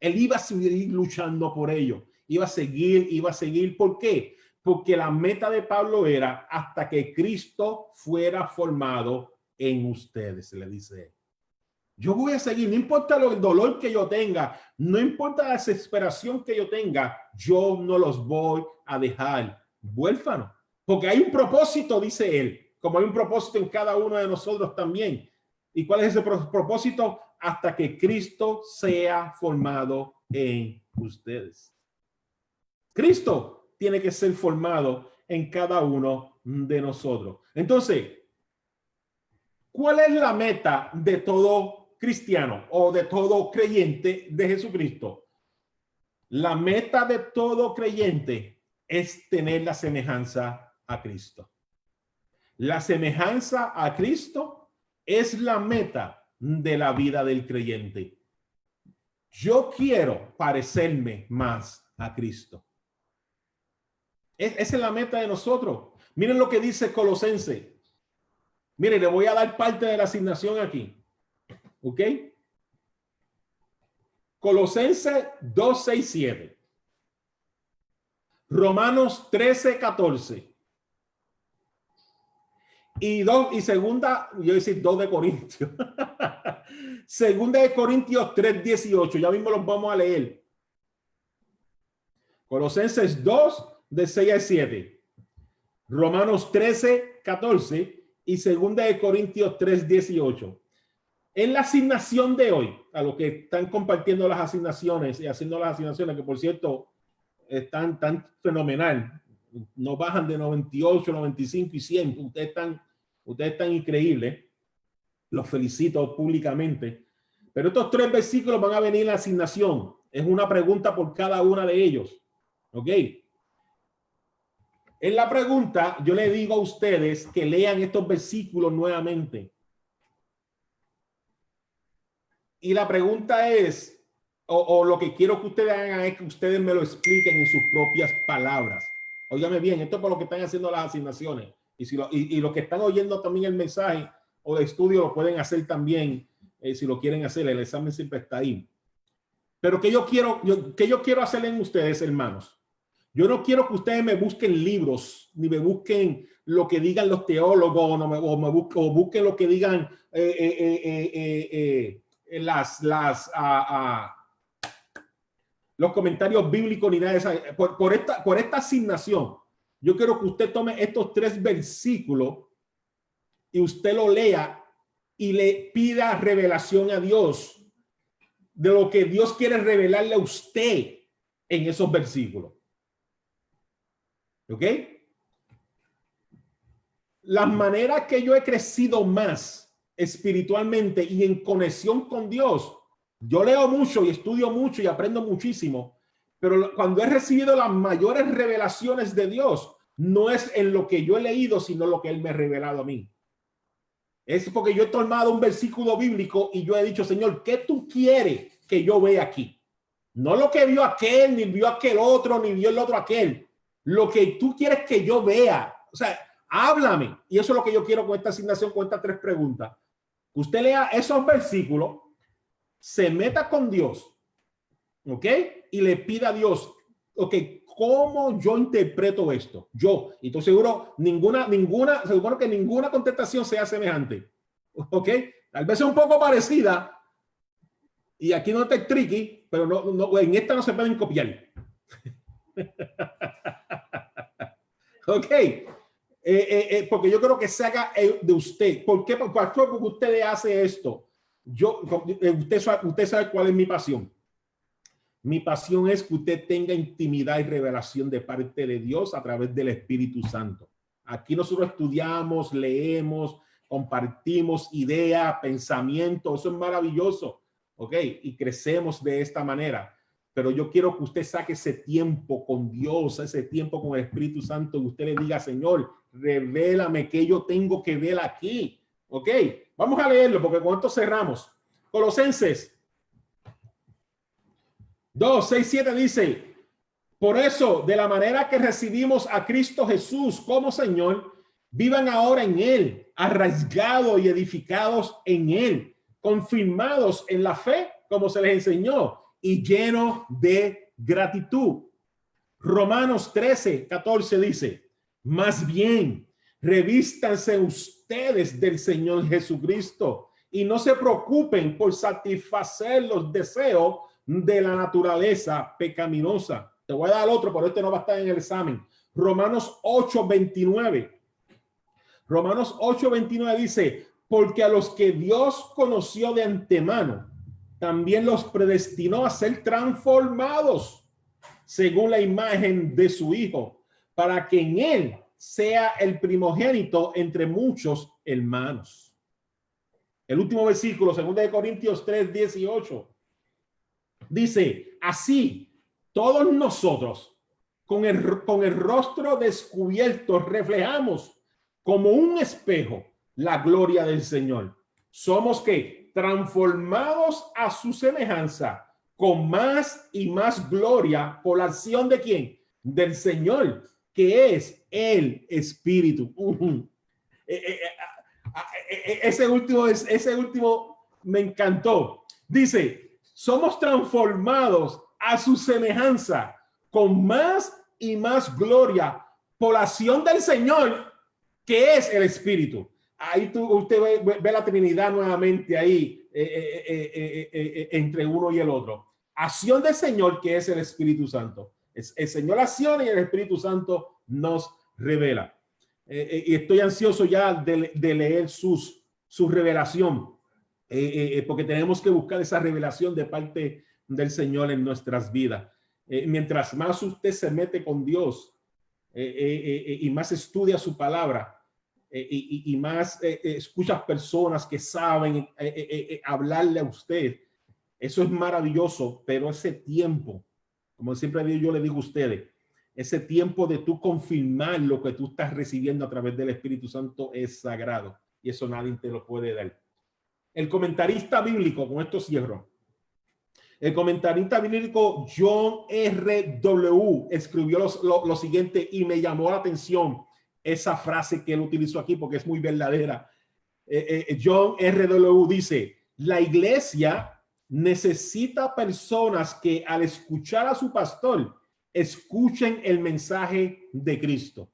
Él iba a seguir luchando por ello, iba a seguir. ¿Por qué? Porque la meta de Pablo era hasta que Cristo fuera formado en ustedes, le dice. Yo voy a seguir, no importa el dolor que yo tenga, no importa la desesperación que yo tenga, yo no los voy a dejar huérfanos. Porque hay un propósito, dice él, como hay un propósito en cada uno de nosotros también. ¿Y cuál es ese propósito? Hasta que Cristo sea formado en ustedes. Cristo tiene que ser formado en cada uno de nosotros. Entonces, ¿cuál es la meta de todo cristiano o de todo creyente de Jesucristo? La meta de todo creyente es tener la semejanza a Cristo. La semejanza a Cristo es la meta de la vida del creyente. Yo quiero parecerme más a Cristo. Esa es la meta de nosotros. Miren lo que dice Colosenses. Miren, le voy a dar parte de la asignación aquí. ¿Ok? Colosenses 2, 6, 7. Romanos 13, 14. Y segunda, yo voy a decir 2 de Corintios. Segunda de Corintios 3, 18. Ya mismo los vamos a leer. Colosenses 2, de 6 a 7. Romanos 13, 14. Y segunda de Corintios 3, 18. En la asignación de hoy, a los que están compartiendo las asignaciones y haciendo las asignaciones, que por cierto están tan fenomenal, no bajan de 98, 95 y 100. Ustedes están increíbles. Los felicito públicamente. Pero estos 3 versículos van a venir en la asignación. Es una pregunta por cada una de ellos. ¿Ok? En la pregunta, yo le digo a ustedes que lean estos versículos nuevamente. Y la pregunta es, o lo que quiero que ustedes hagan es que ustedes me lo expliquen en sus propias palabras. Óigame bien, esto es por lo que están haciendo las asignaciones. Y los que están oyendo también el mensaje o de estudio lo pueden hacer también, si lo quieren hacer. El examen siempre está ahí. Pero que yo quiero hacer en ustedes, hermanos. Yo no quiero que ustedes me busquen libros, ni me busquen lo que digan los teólogos, o busquen lo que digan los comentarios bíblicos, ni nada de eso. Por esta asignación, yo quiero que usted tome estos 3 versículos y usted lo lea y le pida revelación a Dios de lo que Dios quiere revelarle a usted en esos versículos. ¿Ok? Las maneras que yo he crecido más espiritualmente y en conexión con Dios, yo leo mucho y estudio mucho y aprendo muchísimo, pero cuando he recibido las mayores revelaciones de Dios, no es en lo que yo he leído, sino lo que Él me ha revelado a mí. Es porque yo he tomado un versículo bíblico y yo he dicho, Señor, ¿qué tú quieres que yo vea aquí? No lo que vio aquel, ni vio aquel otro, ni vio el otro aquel. Lo que tú quieres que yo vea. O sea, háblame. Y eso es lo que yo quiero con esta asignación, con estas 3 preguntas. Que usted lea esos versículos, se meta con Dios, ¿ok? Y le pida a Dios, ok, ¿cómo yo interpreto esto? Y estoy seguro, seguro que ninguna contestación sea semejante, ¿ok? Tal vez sea un poco parecida, y aquí no está tricky, pero no, en esta no se pueden copiar. Ok. Porque yo creo que se haga de usted. ¿Por qué? Porque usted hace esto. Usted sabe cuál es mi pasión. Mi pasión es que usted tenga intimidad y revelación de parte de Dios a través del Espíritu Santo. Aquí nosotros estudiamos, leemos, compartimos ideas, pensamientos. Eso es maravilloso. Ok. Y crecemos de esta manera. Pero yo quiero que usted saque ese tiempo con Dios, ese tiempo con el Espíritu Santo, y usted le diga, Señor, revélame qué yo tengo que ver aquí. Ok, vamos a leerlo porque con esto cerramos. Colosenses 2, 6, 7 dice, Por eso, de la manera que recibimos a Cristo Jesús como Señor, vivan ahora en Él, arraigados y edificados en Él, confirmados en la fe, como se les enseñó, y llenos de gratitud. Romanos 13:14 dice, más bien, revístanse ustedes del Señor Jesucristo y no se preocupen por satisfacer los deseos de la naturaleza pecaminosa. Te voy a dar otro, pero este no va a estar en el examen. Romanos 8:29. Romanos 8:29 dice, porque a los que Dios conoció de antemano, también los predestinó a ser transformados según la imagen de su Hijo, para que en él sea el primogénito entre muchos hermanos. El último versículo, 2 Corintios 3:18, dice, así todos nosotros con el rostro descubierto reflejamos como un espejo la gloria del Señor. Somos que transformados a su semejanza con más y más gloria por la acción de ¿quién? Del Señor, que es el Espíritu. Ese último me encantó. Dice, somos transformados a su semejanza con más y más gloria por la acción del Señor, que es el Espíritu. Ahí usted ve la Trinidad nuevamente ahí entre uno y el otro. Acción del Señor, que es el Espíritu Santo. El Señor acciona y el Espíritu Santo nos revela. Y estoy ansioso ya de leer su revelación, porque tenemos que buscar esa revelación de parte del Señor en nuestras vidas. Mientras más usted se mete con Dios y más estudia su palabra, y más escuchas personas que saben hablarle a usted, eso es maravilloso. Pero ese tiempo, como siempre yo le digo a ustedes, ese tiempo de tú confirmar lo que tú estás recibiendo a través del Espíritu Santo es sagrado, y eso nadie te lo puede dar. El comentarista bíblico, con esto cierro, el comentarista bíblico John R.W. escribió lo siguiente, y me llamó la atención esa frase que él utilizó aquí porque es muy verdadera. John R.W. dice, la iglesia necesita personas que al escuchar a su pastor escuchen el mensaje de Cristo,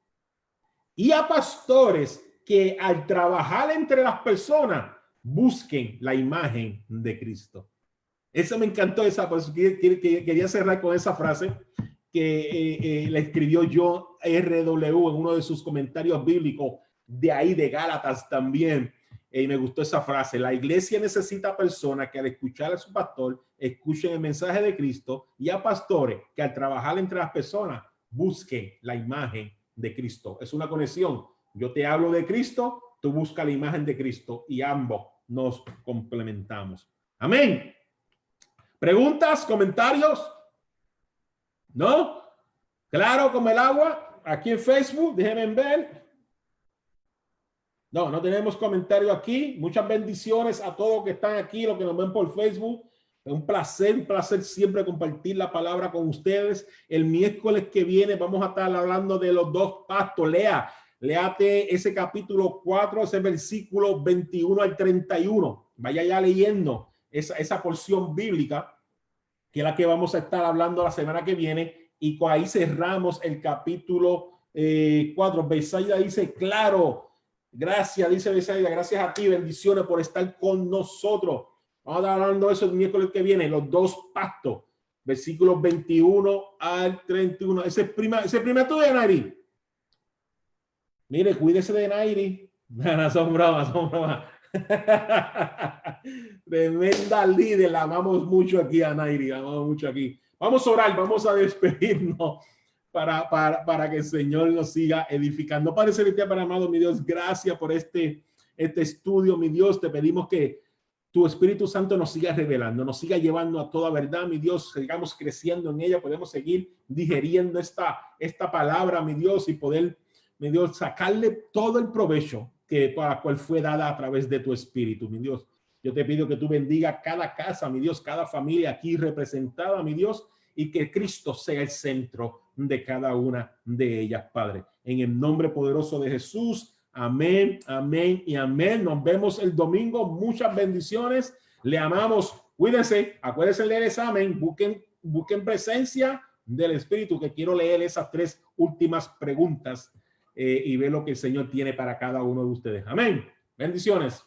y a pastores que al trabajar entre las personas busquen la imagen de Cristo. Eso me encantó, esa, pues, quería cerrar con esa frase que le escribió John R.W. en uno de sus comentarios bíblicos de ahí de Gálatas también. Y me gustó esa frase. La iglesia necesita personas que al escuchar a su pastor escuchen el mensaje de Cristo, y a pastores que al trabajar entre las personas busquen la imagen de Cristo. Es una conexión. Yo te hablo de Cristo, tú buscas la imagen de Cristo, y ambos nos complementamos. Amén. ¿Preguntas? ¿Comentarios? ¿No? Claro como el agua. Aquí en Facebook, déjenme ver. No tenemos comentario aquí. Muchas bendiciones a todos que están aquí, los que nos ven por Facebook. Es un placer siempre compartir la palabra con ustedes. El miércoles que viene vamos a estar hablando de los dos pactos. Léate ese capítulo 4, ese versículo 21 al 31. Vaya ya leyendo esa porción bíblica, que es la que vamos a estar hablando la semana que viene, y con ahí cerramos el capítulo 4. Besaida dice, claro, gracias, dice Besaida, gracias a ti, bendiciones por estar con nosotros. Vamos a estar hablando de eso el miércoles que viene, los dos pactos, versículos 21 al 31. Ese prima tuya, Nairi. Mire, cuídese de Nairi. No, son bromas. Tremenda líder, la amamos mucho aquí a Nairi, la amamos mucho aquí. Vamos a orar, vamos a despedirnos para que el Señor nos siga edificando. Padre celestial, para amado, mi Dios, gracias por este estudio, mi Dios. Te pedimos que tu Espíritu Santo nos siga revelando, nos siga llevando a toda verdad, mi Dios. Sigamos creciendo en ella, podemos seguir digeriendo esta palabra, mi Dios, y poder, mi Dios, sacarle todo el provecho para cual fue dada a través de tu Espíritu, mi Dios. Yo te pido que tú bendiga cada casa, mi Dios, cada familia aquí representada, mi Dios, y que Cristo sea el centro de cada una de ellas, Padre. En el nombre poderoso de Jesús. Amén, amén y amén. Nos vemos el domingo. Muchas bendiciones. Le amamos. Cuídense. Acuérdense de leer el examen. Busquen presencia del Espíritu, que quiero leer esas 3 últimas preguntas y ver lo que el Señor tiene para cada uno de ustedes. Amén. Bendiciones.